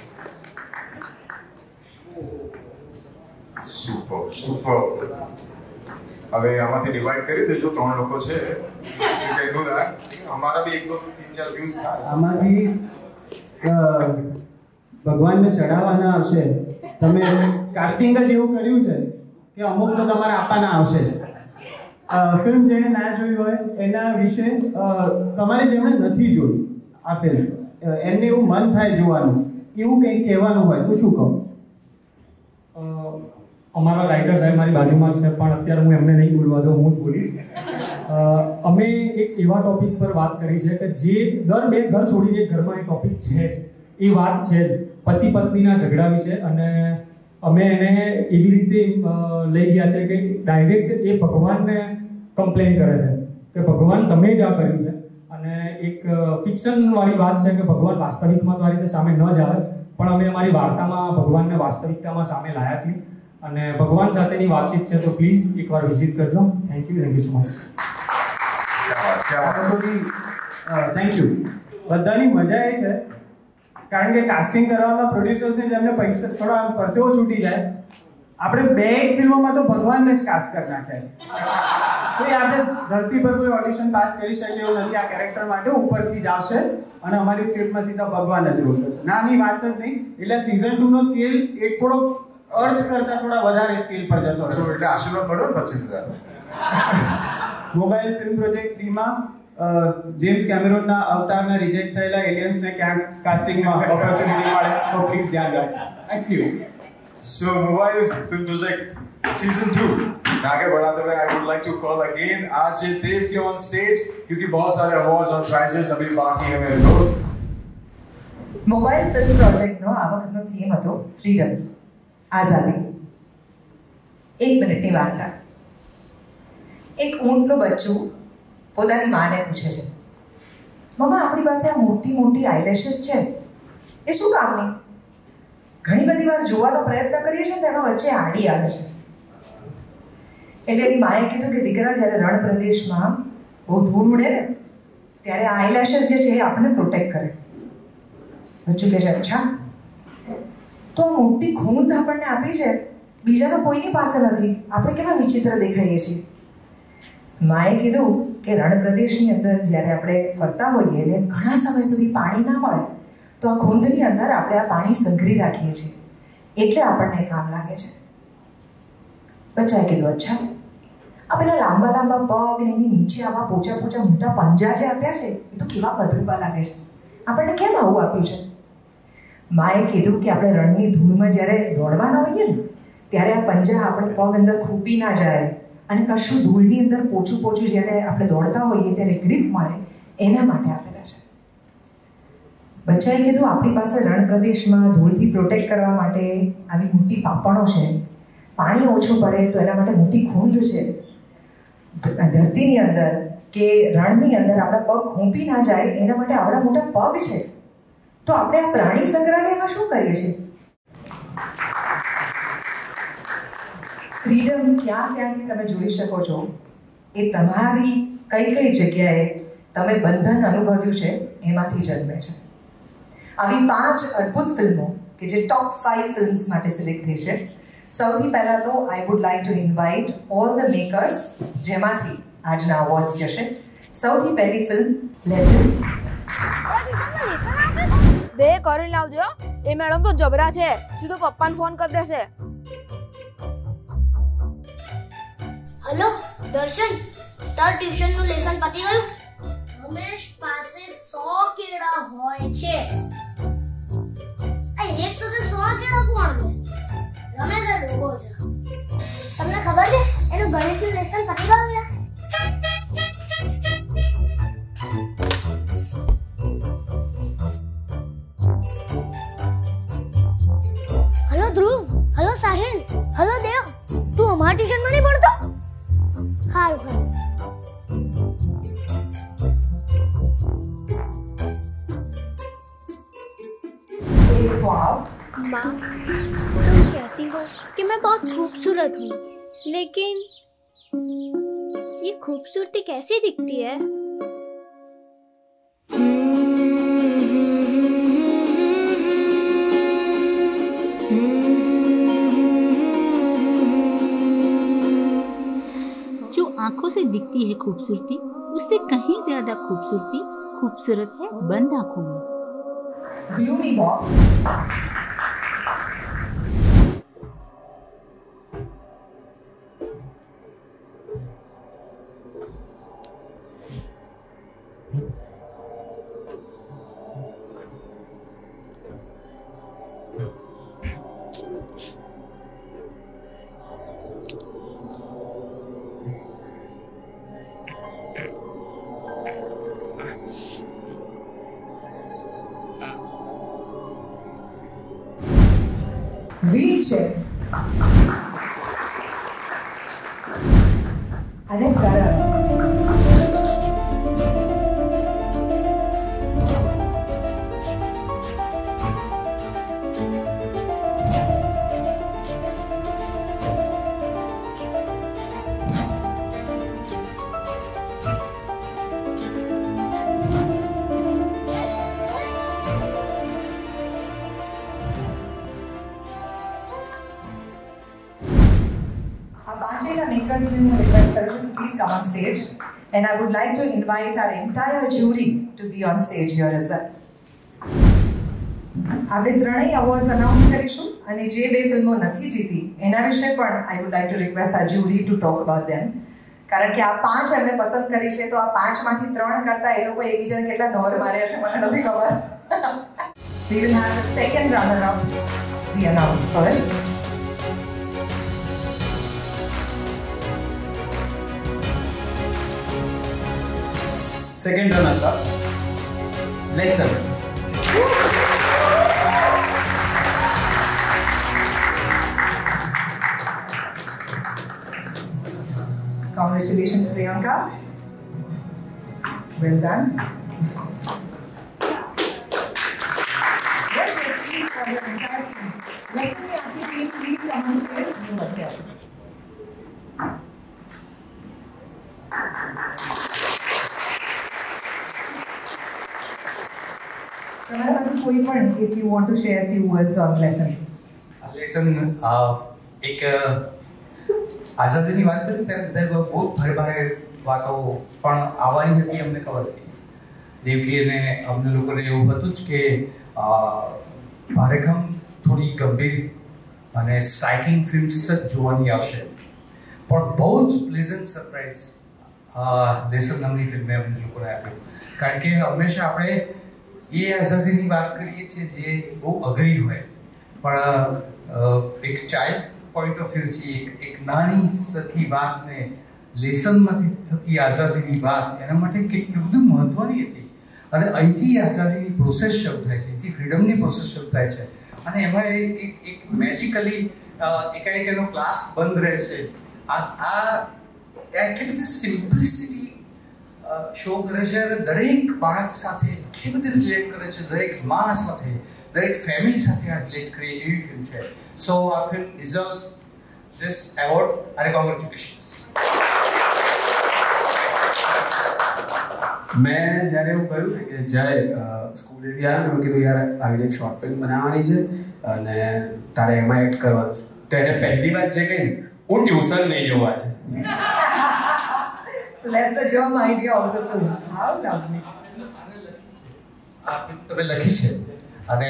Super, super. હવે આમાંથી ડિવાઈડ કરી દેજો, 3 લોકો છે. You can do that. हमारा भी 1 2 3 4 व्यूज था. આમાંથી ભગવાનને ચડાવવાના આવશે. તમે કાસ્ટિંગ જ એવું કર્યું છે કે અમુક તો તમારે આપવાના આવશે જ. ફિલ્મ જેણે ના જોઈ હોય એના વિશે તમારે જેમણે નથી જોઈ આ ફિલ્મ, એમને એવું મન થાય જોવાનું એવું કંઈક કહેવાનું હોય તો શું કહો? અમારા રાઇટર સાહેબ મારી બાજુમાં છે, પણ અત્યારે હું એમને નહીં બોલવા દઉં, હું જ બોલીશ. અમે એક એવા ટોપિક પર વાત કરી છે કે જે દર બે ઘર છોડીને એક ઘરમાં એ ટોપિક છે જ, એ વાત છે જ, પતિ પત્નીના ઝઘડા વિશે. અને અમે એને એવી રીતે લઈ ગયા છે કે ડાયરેક્ટ એ ભગવાનને કમ્પ્લેન કરે છે કે ભગવાન તમે જ આ કર્યું છે. અને એક ફિક્શન વાળી વાત છે કે ભગવાન વાસ્તવિકમાં તો આ રીતે સામે ન જ આવે, પણ અમે અમારી વાર્તામાં ભગવાનને વાસ્તવિકતામાં સામે લાયા છીએ. અને ભગવાન સાથેની વાતચીત છે, તો પ્લીઝ એકવાર વિઝિટ કરજો. Thank you so much. Thank you. બધાની મજા એ છે કારણ કે કાસ્ટિંગ કરવામાં પ્રોડ્યુસર્સને જેમને પૈસા થોડા પરસેવો છૂટી જાય. આપણે બે એક ફિલ્મોમાં તો ભગવાનને જ કાસ્ટ કરી નાખે. કોઈ આપણે ધરતી પર કોઈ ઓડિશન પાસ કરી શકે એવું નથી આ કેરેક્ટર માટે. ઉપરથી જ આવશે અને અમારી સ્ક્રિપ્ટમાં સીધા ભગવાન જ રોલ કરશે. નાની વાત જ નહીં. એટલે સીઝન 2 નો સ્કેલ એક થોડો અર્થ કરતા થોડા વધારે સ્કેલ પર જતો રહ્યો. એટલે આશીર્વાદ મળ્યો ને 25,000. મોબાઈલ ફિલ્મ પ્રોજેક્ટ 3 માં જેમ્સ કેમેરોનના અવતારના રિજેક્ટ થયેલા એલિયન્સને ક્યાંક કાસ્ટિંગમાં ઓપોર્ચ્યુનિટી મળે તો પ્લીઝ ધ્યાન રાખજો. Thank you. So mobile film project season 2 आगे बढ़ाते हुए I would like to call again RJ देव के on stage क्योंकि बहुत सारे awards और prizes अभी बाकी हैं मेरे दोस्त. મોબાઈલ ફિલ્મ પ્રોજેક્ટનો આ વખતનો થીમ હતો ફ્રીડમ, આઝાદી. 1 મિનિટની વાર્તા. એક ઊંટનું બચ્ચું પોતાની માને પૂછે છે, મમ્મા આપણી પાસે આ મોટી મોટી આઈલેશિસ છે, એ શું કામની? ઘણી બધી વાર જોવાનો પ્રયત્ન કરીએ છીએ તેમાં વચ્ચે આડી આવે છે. એટલે એની માએ કીધું કે દીકરા, જ્યારે રણ પ્રદેશમાં બહુ ધૂળ ઉડે ને ત્યારે આ આઈલેશિસ જે છે એ આપણને પ્રોટેક્ટ કરે. બચ્ચું કહે છે, અચ્છા, તો મોટી ખૂંદ આપણને આપી છે, બીજા તો કોઈની પાસે નથી, આપણે કેવા વિચિત્ર દેખાઈએ છીએ. માએ કીધું કે રણ પ્રદેશની અંદર જ્યારે આપણે ફરતા હોઈએ ને ઘણા સમય સુધી પાણી ના મળે તો આ ખૂંદની અંદર આપણે આ પાણી સંઘરી રાખીએ છીએ, એટલે આપણને કામ લાગે છે. બચ્ચાએ કીધું, અચ્છા, આ પેલા લાંબા લાંબા પગ ને એની નીચે આવા પોચા પોચા મોટા પંજા જે આપ્યા છે એ તો કેવા મધરૂપા લાગે છે, આપણને કેમ આવું આપ્યું છે? માએ કીધું કે આપણે રણની ધૂળમાં જ્યારે દોડવાના હોઈએ ને ત્યારે આ પંજા આપણે પગ અંદર ખૂંપી ના જાય અને કશું ધૂળની અંદર પોચું પોચું જ્યારે આપણે દોડતા હોઈએ ત્યારે ગ્રીપ મળે એના માટે આપેલા છે. બચ્ચાએ કીધું, આપણી પાસે રણ પ્રદેશમાં ધૂળથી પ્રોટેક્ટ કરવા માટે આવી મોટી પાપણો છે, પાણી ઓછું પડે તો એના માટે મોટી ખૂંદ છે, ધરતીની અંદર કે રણની અંદર આપણા પગ ખૂંપી ના જાય એના માટે આવડા મોટા પગ છે, તો આપણે આ પ્રાણી સંગ્રહાલયમાં શું કરીએ છીએ? ફ્રીડમ ક્યાં ક્યાંથી તમે જોઈ શકો છો એ તમારી કઈ કઈ જગ્યાએ તમે બંધન અનુભવ્યું છે એમાંથી જન્મે છે. આવી 5 અદ્ભુત ફિલ્મો કે જે ટોપ 5 ફિલ્મ્સ માટે સિલેક્ટ થઈ છે. સૌથી પહેલા તો આઈ would like two invite all the makers જેમાંથી આજના અવોર્ડ્સ જશે. સૌથી પહેલી ફિલ્મ લેસન. બે કરીને આવજો, એ મેડમ તો જબરા છે, સીધો પપ્પાને ફોન કરી દેશે. હેલો દર્શન, તાર ટ્યુશન નું લેસન પતી ગયું? રમેશ પાસે 100 કેળા હોય છે. આ એક સાથે 100 કેળા કોણ લે? રમેશ આ ડોબો છે. તમને ખબર છે એનું ગણિતનું લેસન પતી ગયું છે? હેલો ધ્રુવ, હેલો સાહિલ, હેલો દેવ, તું અમારા ટ્યુશનમાં નહીં ભણતો? હારું. माँ, तुम कहती हो कि मैं बहुत खूबसूरत हूँ, लेकिन ये खूबसूरती कैसी दिखती है? जो आंखों से दिखती है खूबसूरती, उससे कहीं ज्यादा खूबसूरती खूबसूरत है बंद आंखों में. Gloomy Box. wheelchair અને કરણ. Makers will request her to please come on stage, and I would like to invite our entire jury to be on stage here as well. આપણે ત્રણેય અવોર્ડ્સ અનાઉન્સ કરીશું અને જે બે ફિલ્મો નથી જીતી એના વિશે પણ I would like to request our jury to talk about them. કારણ કે આ પાંચ એમને પસંદ કરી છે તો આ પાંચમાંથી ત્રણ કરતા એ લોકો એકબીજાને કેટલા નોર માર્યા છે મને નથી ખબર. We will have the second runner up be announced first. Second runner up, Lesson. Congratulations, Priyanka. Well done. Yes, please, for your entire team. Lesson की आपकी team, please come on stage. If you want to share a few words on Lesson. Lesson એક આઝાદીની વાત કરી ત્યારે બધા બહુ ભારે વાતો પણ આવવાની હતી અમને ખબર હતી. દેવકીને અમને લોકોને એવું હતું જ કે ભારેખમ થોડી ગંભીર અને સ્ટ્રાઇકિંગ ફિલ્મ્સ જ જોવાની આવશે પણ બહુ જ પ્લેઝન્ટ સરપ્રાઈઝ લેસન નામની ફિલ્મે અમને લોકોને આપ્યું. કારણ કે હંમેશા આપણે એ આઝાદીની વાત કરીએ છીએ જે બહુ અઘરી હોય પણ એક ચાઇલ્ડ પોઈન્ટ ઓફ વ્યૂ છે એક નાની સરખી વાતને લેસનમાંથી થતી આઝાદીની વાત એના માટે કેટલું બધું મહત્વની હતી અને અહીંથી આઝાદીની પ્રોસેસ શરૂ થાય છે, અહીંથી ફ્રીડમની પ્રોસેસ શરૂ થાય છે અને એમાં એક મેજિકલી એકાએક એનો ક્લાસ બંધ રહે છે. આ કેટલી બધી સિમ્પ્લિસિટી શો કરે છે અને દરેક બાળક સાથે એટલી બધી રિલેટ કરે છે, દરેક મા સાથે દરેક ફેમિલી સાથે આ રિલેટ કરે એવી ફિલ્મ છે. સો આ ફિલ્મ ડિઝર્વ્સ ધીસ એવોર્ડ અને કોંગ્રેચ્યુલેશન્સ. મેં જ્યારે એવું કહ્યું ને કે જ્યારે સ્કૂલેથી આવ્યો ને મેં કીધું યાર આવી એક શોર્ટ ફિલ્મ બનાવવાની છે અને તારે એમાં એક્ટ કરવાનું છે તો એને પહેલી વાત જે કહી ને હું ટ્યુશન નહીં જવા દે. So that's the germ idea of the film. How lovely. આ ફિલ્મ તમે લખી છે અને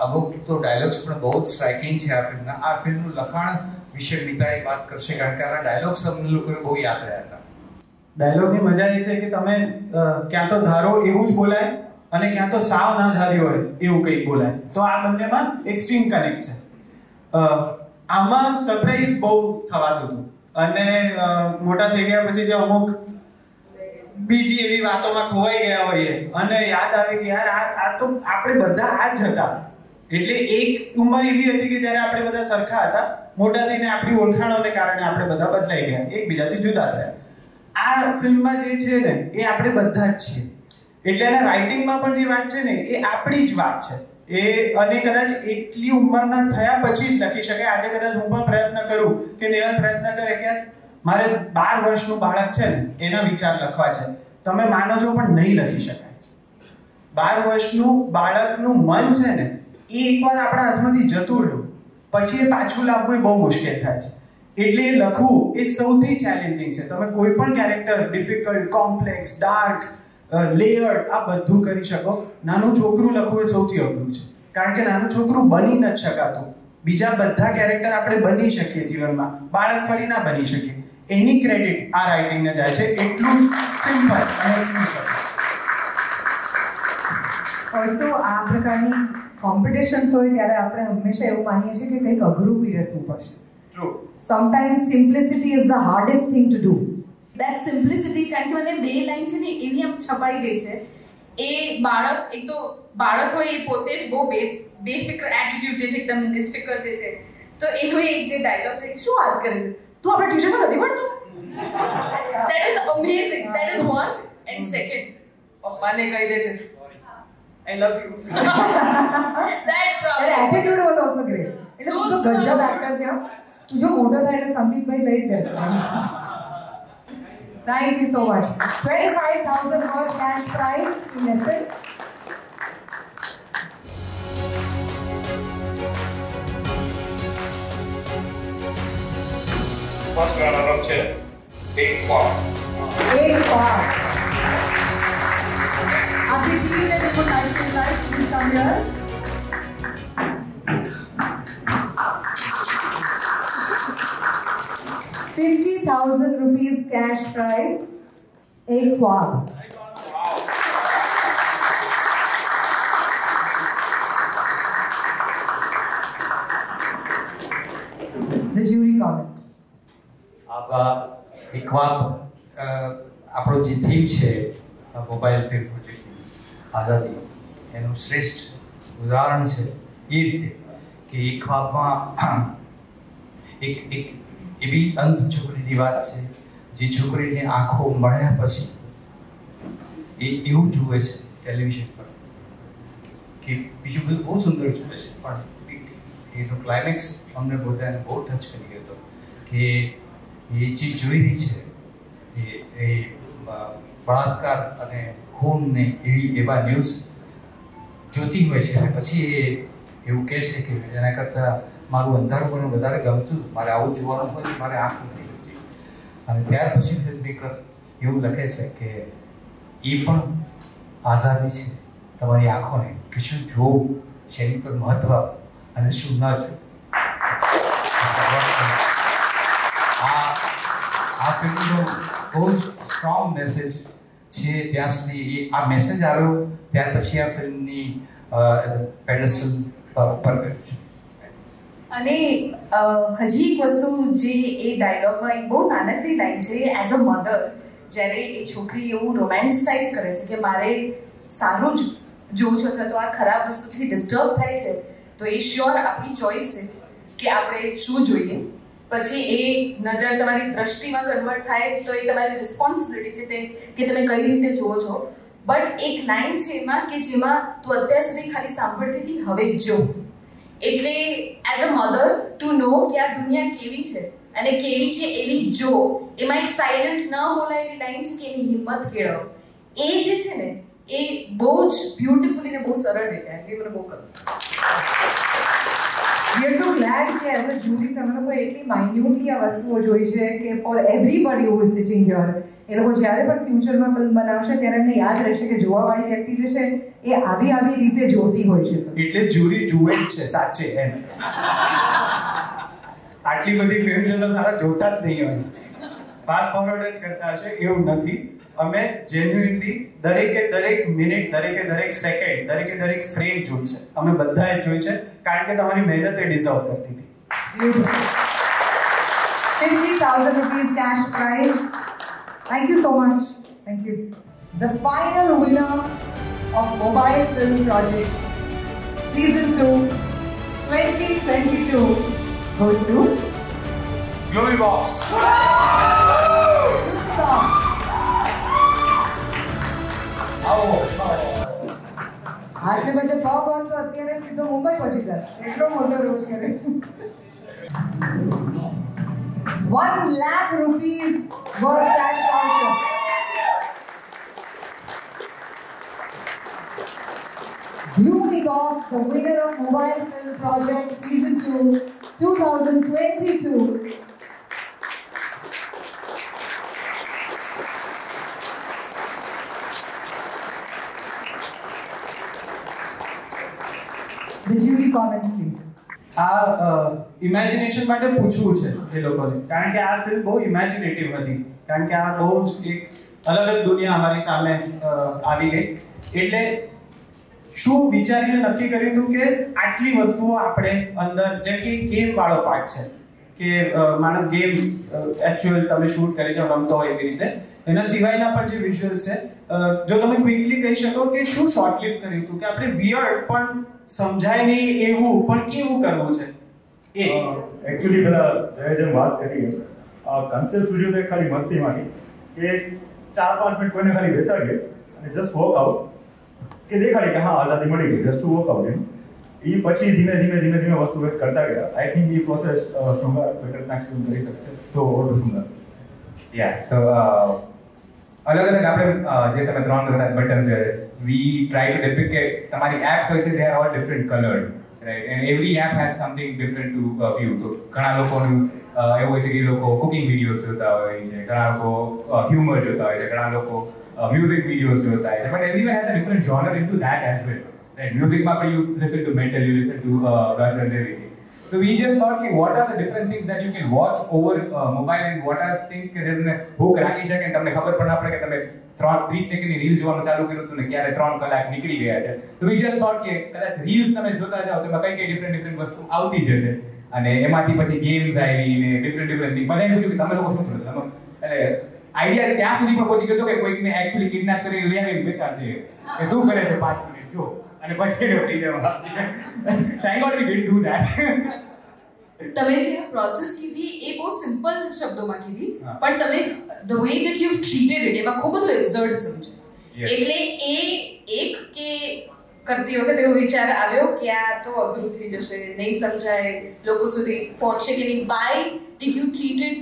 અમુક તો ડાયલોગ્સ પણ બહુ જ સ્ટ્રાઇકિંગ છે આ ફિલ્મના. આ ફિલ્મનું લખાણ વિશે મીતા એક વાત કરશે કારણ કે આના ડાયલોગ્સ અમને લોકોને બહુ યાદ રહ્યા હતા. ડાયલોગની મજા એ છે કે તમે ક્યાં તો ધારો એવું જ બોલાય અને ક્યાં તો સાવ ના ધાર્યું હોય એવું કંઈક બોલાય તો આ બંનેમાં એક્સ્ટ્રીમ કનેક્ટ છે. આમાં સરપ્રાઈઝ બહુ થવાતું હતું અને મોટા થઈ ગયા પછી જે અમુક બીજી એવી વાતોમાં ખોવાઈ ગયા હોઈએ અને યાદ આવે કે યાર આ તો આપણે બધા આ જ હતા. એટલે એક ઉંમર એવી હતી કે જ્યારે આપણે બધા સરખા હતા, મોટા થઈને આપણી ઓળખાણોને કારણે આપણે બધા બદલાઈ ગયા, એકબીજાથી જુદા થયા. આ ફિલ્મમાં જે છે ને એ આપણે બધા જ છીએ. એટલે એના રાઇટિંગમાં પણ જે વાત છે ને એ આપણી જ વાત છે. એ અને કદાચ એટલી ઉંમરના થયા પછી જ લખી શકાય. આજે કદાચ હું પણ પ્રયત્ન કરું કે નેહલ પ્રયત્ન કરે કે મારે 12 વર્ષનું બાળક છે ને એના વિચાર લખવા છે, તમે માનો છો પણ નહીં લખી શકાય. 12 વર્ષનું બાળકનું મન છે ને એ એકવાર આપણા હાથમાંથી જતું રહ્યું પછી એ પાછું લાવવું એ બહુ મુશ્કેલ થાય છે. એટલે એ લખવું એ સૌથી ચેલેન્જિંગ છે. તમે કોઈ પણ character difficult, complex, dark, layered આ બધું કરી શકો. નાનું છોકરું લખવું એ સૌથી અઘરું છે કારણ કે નાનું છોકરું બની નથી શકાતું. બીજા બધા કેરેક્ટર આપણે બની શકીએ જીવનમાં, બાળક ફરી ના બની શકીએ. એની ક્રેડિટ આ રાઇટિંગને જાય છે. એટલું સિમ્પલ અને સિમ્પલ. ઓલ્સો આ પ્રકારની કોમ્પિટિશન્સ હોય ત્યારે આપણે હંમેશા એવું માનીએ છીએ કે કંઈક અઘરું પીરસવું પડશે. True. Sometimes simplicity is the hardest thing to do. That simplicity, કારણ કે મને બે લાઈન છે ને એવી આમ છપાઈ ગઈ છે એ બાળક એક તો બાળક હોય એ પોતે જ બહુ બેફિકર એટીટ્યુડ જે છે એકદમ નિસ્ફિકર જે છે તો એનો એક જે ડાયલોગ છે કે શું વાત કરે છે તું આપણા ટ્યુશનમાં નથી ભણતો that is amazing that is one and second પપ્પાને કહી દે છે I love you that attitude was also great એટલે તું તો ગજબ એક્ટર છે તું જો મોટો થાય એટલે સંદીપભાઈ લઈ જ દેશે Thank you so much 25,000 for cash prize in essence first runner up છે એક વાર आपकी टीम ने देखो टाइम से time please come here ₹50,000 cash prize एक ख्वाब The jury comment. એક ખ્વાબ આપણો જે થીમ છે મોબાઈલ ફિલ્મ પ્રોજેક્ટની આઝાદી એનું શ્રેષ્ઠ ઉદાહરણ છે એ રીતે કે એ ખ્વાબમાં એક એવી અંધ છોકરીની વાત છે જે છોકરીને આંખો મળ્યા પછી એ એવું જુએ છે ટેલિવિઝન પર કે બીજું બધું બહુ સુંદર જુએ છે પણ એનો ક્લાઇમેક્સ અમને બધાને બહુ ટચ કરી ગયો હતો કે એ જે જોઈ રહી છે એ બળાત્કાર અને ખૂનને એવા ન્યૂઝ જોતી હોય છે અને પછી એ એવું કહે છે કે એના કરતાં મારું અંધારું પણ વધારે ગમતું મારે આવું જોવાનું હોય મારે આંખ નથી ગમતી અને ત્યાર પછી ફિલ્મ મેકર એવું લખે છે કે એ પણ આઝાદી છે તમારી આંખોને કે શું જોવું શેની પર મહત્વ અને શું ના જોવું આ ફિલ્મનો બહુ જ સ્ટ્રોંગ મેસેજ છે ત્યાં સુધી આ મેસેજ આવ્યો ત્યાર પછી આ ફિલ્મની પેડેસ્ટલ ઉપર ગયું છે અને હજી એક વસ્તુ જે એ ડાયલોગમાં એક બહુ નાનકડી લાઈન છે એઝ અ મધર જ્યારે એ છોકરી એવું રોમેન્ટિસાઇઝ કરે છે કે મારે સારું જ જોવું છે અથવા તો આ ખરાબ વસ્તુથી ડિસ્ટર્બ થાય છે તો એ શ્યોર આપણી ચોઈસ છે કે આપણે શું જોઈએ પછી એ નજર તમારી દ્રષ્ટિમાં કન્વર્ટ થાય તો એ તમારી રિસ્પોન્સિબિલિટી છે તે કે તમે કઈ રીતે જુઓ છો બટ એક લાઈન છે એમાં કે જેમાં તું અત્યાર સુધી ખાલી સાંભળતી હતી હવે જો એટલે એઝ અ મધર ટુ નો કે આ દુનિયા કેવી છે અને કેવી છે એવી જો એમાં એક સાયલન્ટ ન બોલાયેલી લાઈન છે કે એની હિંમત કેળવો એ જે છે ને એ બહુ જ બ્યુટીફુલી ને બહુ સરળ રીતે આવી મને બહુ ગમ્યું We are so glad કે as a jury તમે લોકો એટલી minutely આ વસ્તુઓ જોઈ છે કે for everybody who is sitting here એ લોકો જ્યારે પણ ફ્યુચરમાં ફિલ્મ બનાવશે ત્યારે એમને યાદ રહેશે કે જોવાવાળી વ્યક્તિ જે છે એ આવી રીતે જોતી હોય છે એટલે જ્યુરી જુએ જ છે સાચે એમ આટલી બધી ફિલ્મ છે તો સારા જોતા જ નહીં હોય ફાસ્ટ ફોરવર્ડ જ કરતા હશે એવું નથી અમે જેન્યુઇનલી દરેક મિનિટ દરેક સેકન્ડ દરેક ફ્રેમ જોઈ છે અમે બધાએ જોઈ છે કારણ કે તમારી મહેનત એ ડિઝર્વ કરતી હતી ₹50,000 cash prize. Thank you so much. Thank you. The final winner of Mobile Film Project Season 2 2022 goes to Glory Box. આટલે બધે પગ હોત તો અત્યારે સીધો મુંબઈ પહોંચી જાત એટલો મોટો રોલ કરે ₹1 lakh worth cash voucher. Gloomy Box, the winner of Mobile Film Project Season 2 2022. The jury comment, please. આ ઇમેજિનેશન માટે પૂછવું છે એ લોકોને કારણ કે આ ફિલ્મ બહુ ઇમેજિનેટિવ હતી કારણ કે આ બહુ જ એક અલગ જ દુનિયા અમારી સામે આવી ગઈ એટલે શું વિચારીને નક્કી કર્યું હતું કે આટલી વસ્તુઓ આપણે અંદર જેમ કે ગેમ વાળો પાર્ટ છે કે માણસ ગેમ એકચ્યુઅલ તમે શૂટ કરી છે રમતો હોય એવી રીતે એના સિવાયના પણ જે વિઝ્યુઅલ્સ છે, જો તમે ક્વિકલી કહી શકો કે શું શોર્ટલિસ્ટ કર્યું હતું કે આપણે વિયર્ડ પણ સમજાય નહીં એવું પણ કેવું કરવું છે? એ એકચ્યુઅલી પેલા જય જેમ વાત કરી કન્સેપ્ટ સૂઝ્યો તો ખાલી મસ્તી માંથી કે 4-5 મિનિટ કોઈને ખાલી બેસાડીએ અને જસ્ટ વોક આઉટ કે દેખાડી કે હા આઝાદી મળી ગઈ, જસ્ટ ટુ વોક આઉટ એમ. એ પછી ધીમે ધીમે વસ્તુ કરતા ગયા. આઈ થિંક એ પ્રોસેસ સુંદર બેટર એક્સપ્લેન કરી શકશે. સો ઓવર ટુ સુંદર. યા સો અલગ અલગ આપણે જે તમે 3 બધા બટન્સ છે, વી ટ્રાય ટુ ડિપિક્ટ કે તમારી એપ્સ હોય છે they are all different coloured, right, and every app has something different to view. તો ઘણા લોકોનું એવું હોય છે કે એ લોકો કુકિંગ વિડીયોઝ જોતા હોય છે, ઘણા લોકો હ્યુમર જોતા હોય છે, ઘણા લોકો મ્યુઝિક વિડીયોઝ જોતા હોય છે, but everyone has a different genre into that as well, right. મ્યુઝિકમાં પણ you listen to metal, you listen to ghazal and everything. So we just thought કે what are the different things that you can watch over mobile and what are things કે જેમને hook રાખી શકે અને તમને ખબર પણ ના પડે કે તમે 30 સેકન્ડની રીલ જોવાનું ચાલુ કર્યું હતું ને ક્યારે 3 કલાક નીકળી ગયા છે. So we just thought કે કદાચ રીલ્સ તમે જોતા જાઓ તો એમાં કઈ ડિફરન્ટ વસ્તુ આવતી જશે અને એમાંથી પછી ગેમ્સ આવી ને ડિફરન્ટ થિંગ. બધાને પૂછ્યું કે તમે લોકો શું કરો છો, એટલે આઈડિયા ત્યાં સુધી પણ પહોંચી ગયો કે કોઈકને એકચ્યુઅલી કિડનેપ કરી લઈ આવીને બેસાડી દે કે શું કરે છે 5 મિનિટ જો અને પછી એને ફ્રીડમ આપી. Thank God V didn't do that. તમે જે પ્રોસેસ કીધી એ બહુ સિમ્પલ શબ્દોમાં કીધી, પણ તમે the way that you treated it એમાં ખૂબ બધું એબ્સર્ડિઝમ છે. એટલે એ એક કે કરતી વખતે એવો વિચાર આવ્યો કે આ તો અઘરું થઈ જશે, નહીં સમજાય, લોકો સુધી પહોંચશે કે નહીં. Why did you treat it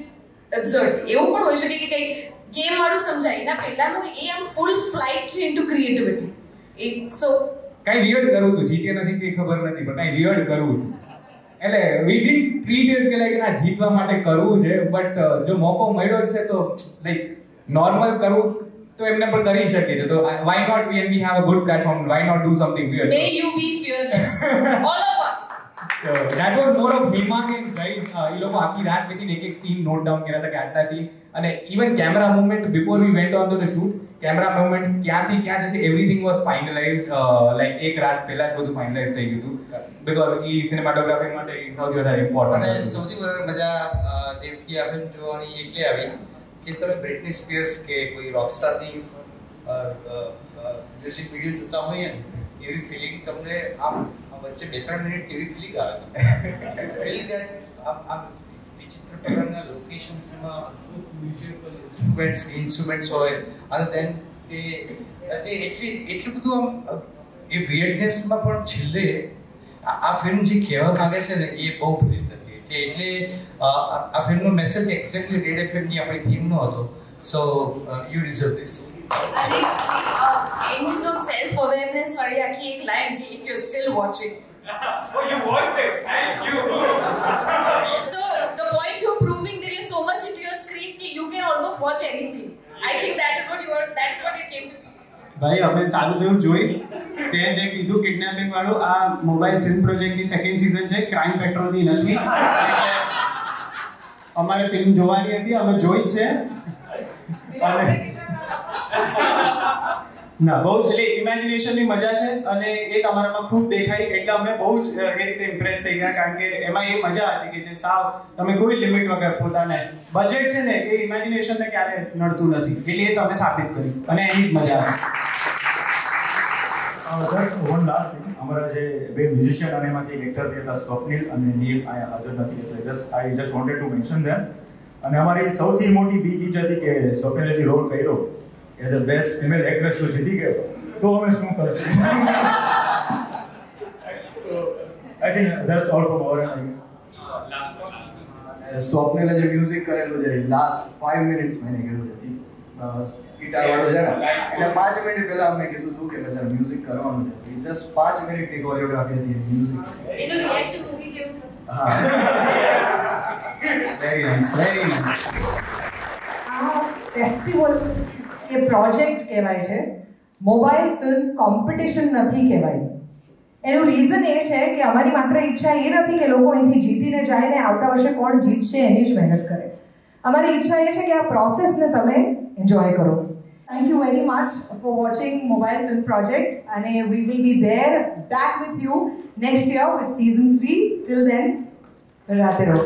absurd? એવું પણ હોઈ શકે કે કંઈક ગેમ વાળું સમજાય, એના પહેલાનું એ આમ ફૂલ ફ્લાઇટ છે ઇન્ટુ ક્રિએટિવિટી. સો કઈ વિયર્ડ કરવું હતું, જીતે ન જીતે ખબર નથી, પણ કઈ વિયર્ડ કરવું હતું. એટલે વી ડીડ ટ્રીટ ઇટ કે લાઈક ના જીતવા માટે કરવું છે, બટ જો મોકો મળ્યો છે તો લાઈક નોર્મલ કરવું તો એમને પણ કરી શકે છે. તો why not when we have a good platform, why not do something weird? May you be fearless, all of us. That was more of Hemang and Jai. એ લોકો આખી રાત બેસીને એક સીન નોટ ડાઉન કર્યા હતા કે આટલા સીન, અને even camera movement before we went on to the shoot, camera movement ક્યાંથી ક્યાં જશે એવરીથિંગ વોઝ ફાઇનલાઇઝડ. લાઈક એક રાત પહેલા જ બધું ફાઇનલાઇઝ થઈ ગયું હતું, બીકોઝ ઈ સિનેમાટોગ્રાફી માટે સૌથી વધારે ઇમ્પોર્ટન્ટ. અને સૌથી વધારે મજા દેવકી આ ફિલ્મ જોવાની એટલે આવી કે તમે બ્રિટની સ્પિયર્સ કે કોઈ રોકસ્ટારની મ્યુઝિક વિડીયો જોતા હોઈએ ને એવી ફિલિંગ તમને આમ વચ્ચે 2-3 મિનિટ કેવી ફિલિંગ આવે તમને ફિલિંગ દેટ આમ વિચિત્ર પ્રકારના લોકેશન્સમાં ઇન્સ્ટ્રુમેન્ટ્સ હોય અને દેન તે એટલું બધું આમ એ વિયર્ડનેસમાં પણ છેલ્લે આ ફિલ્મ જે કહેવા માંગે છે ને એ બહુ પ્રેરિત હતી. એટલે આ ફિલ્મનો મેસેજ એક્ઝેક્ટલી રેડ એફએમની આપણી થીમનો હતો. So you deserve this. અને એન્ડનો સેલ્ફ અવેરનેસ વાળી આખી એક લાઈન કે if you steel watching. Oh, you watched it. Thank you. So the point you're proving that you're so much into your screens that you can almost watch anything. I think that's what it came to be. ભાઈ અમે સારું થયું જોઈ તે જે કીધું kidnapping વાળું, આ મોબાઈલ ફિલ્મ પ્રોજેક્ટની સેકન્ડ સીઝન છે, ક્રાઇમ પેટ્રોલની નથી. અમારે ફિલ્મ જોવાની હતી, અમે જોઈ જ છે. ના બહુ એટલે ઇમેજિનેશનની મજા છે અને એ તમારામાં ખૂબ દેખાય, એટલે અમે બહુ જ એ રીતે ઇમ્પ્રેસ થઈ ગયા, કારણ કે એમાં એ મજા હતી કે જે સાવ તમે કોઈ લિમિટ વગર પોતાને બજેટ છે ને એ ઇમેજિનેશનને ક્યારે નડતું નથી, એટલે એ તમે સાબિત કર્યું અને એની જ મજા આવી. જસ્ટ વન લાસ્ટ થિંગ, અમારા જે બે મ્યુઝિશિયન અને એમાંથી એક એક્ટર હતા સ્વપ્નિલ અને નીલ અહીંયા હાજર નથી, એટલે I just wanted to mention them. અને અમારી સૌથી મોટી બીક ઈ જ હતી કે સ્વપ્નિલે જે રોલ કર્યો as a best female actress જો જીતી ગયો તો અમે શું કરશું. I think that's all from our end. સ્વપ્નિલે જે મ્યુઝિક કરેલું છે લાસ્ટ 5 મિનિટ્સ મેં કીધું હતી ગિટાર વાળો છે ને, એટલે 5 મિનિટ પહેલા અમે કીધું હતું કે મેં મ્યુઝિક કરવાનું છે, એ જસ્ટ 5 મિનિટની કોરિયોગ્રાફી હતી મ્યુઝિક. એનું રિએક્શન મૂવી જેવું છે. હા વેરી નાઇસ, વેરી નાઇસ. આ ફેસ્ટિવલ એ પ્રોજેક્ટ કહેવાય છે, મોબાઈલ ફિલ્મ કોમ્પિટિશન નથી કહેવાય. એનું રીઝન એ છે કે અમારી માત્ર ઈચ્છા એ નથી કે લોકો અહીંથી જીતીને જાય ને આવતા વર્ષે કોણ જીતશે એની જ મહેનત કરે. અમારી ઈચ્છા એ છે કે આ પ્રોસેસને તમે એન્જોય કરો. Thank you very much for watching mobile film project, અને we will be there back with you next year with season 3. Till then રાતે રહો.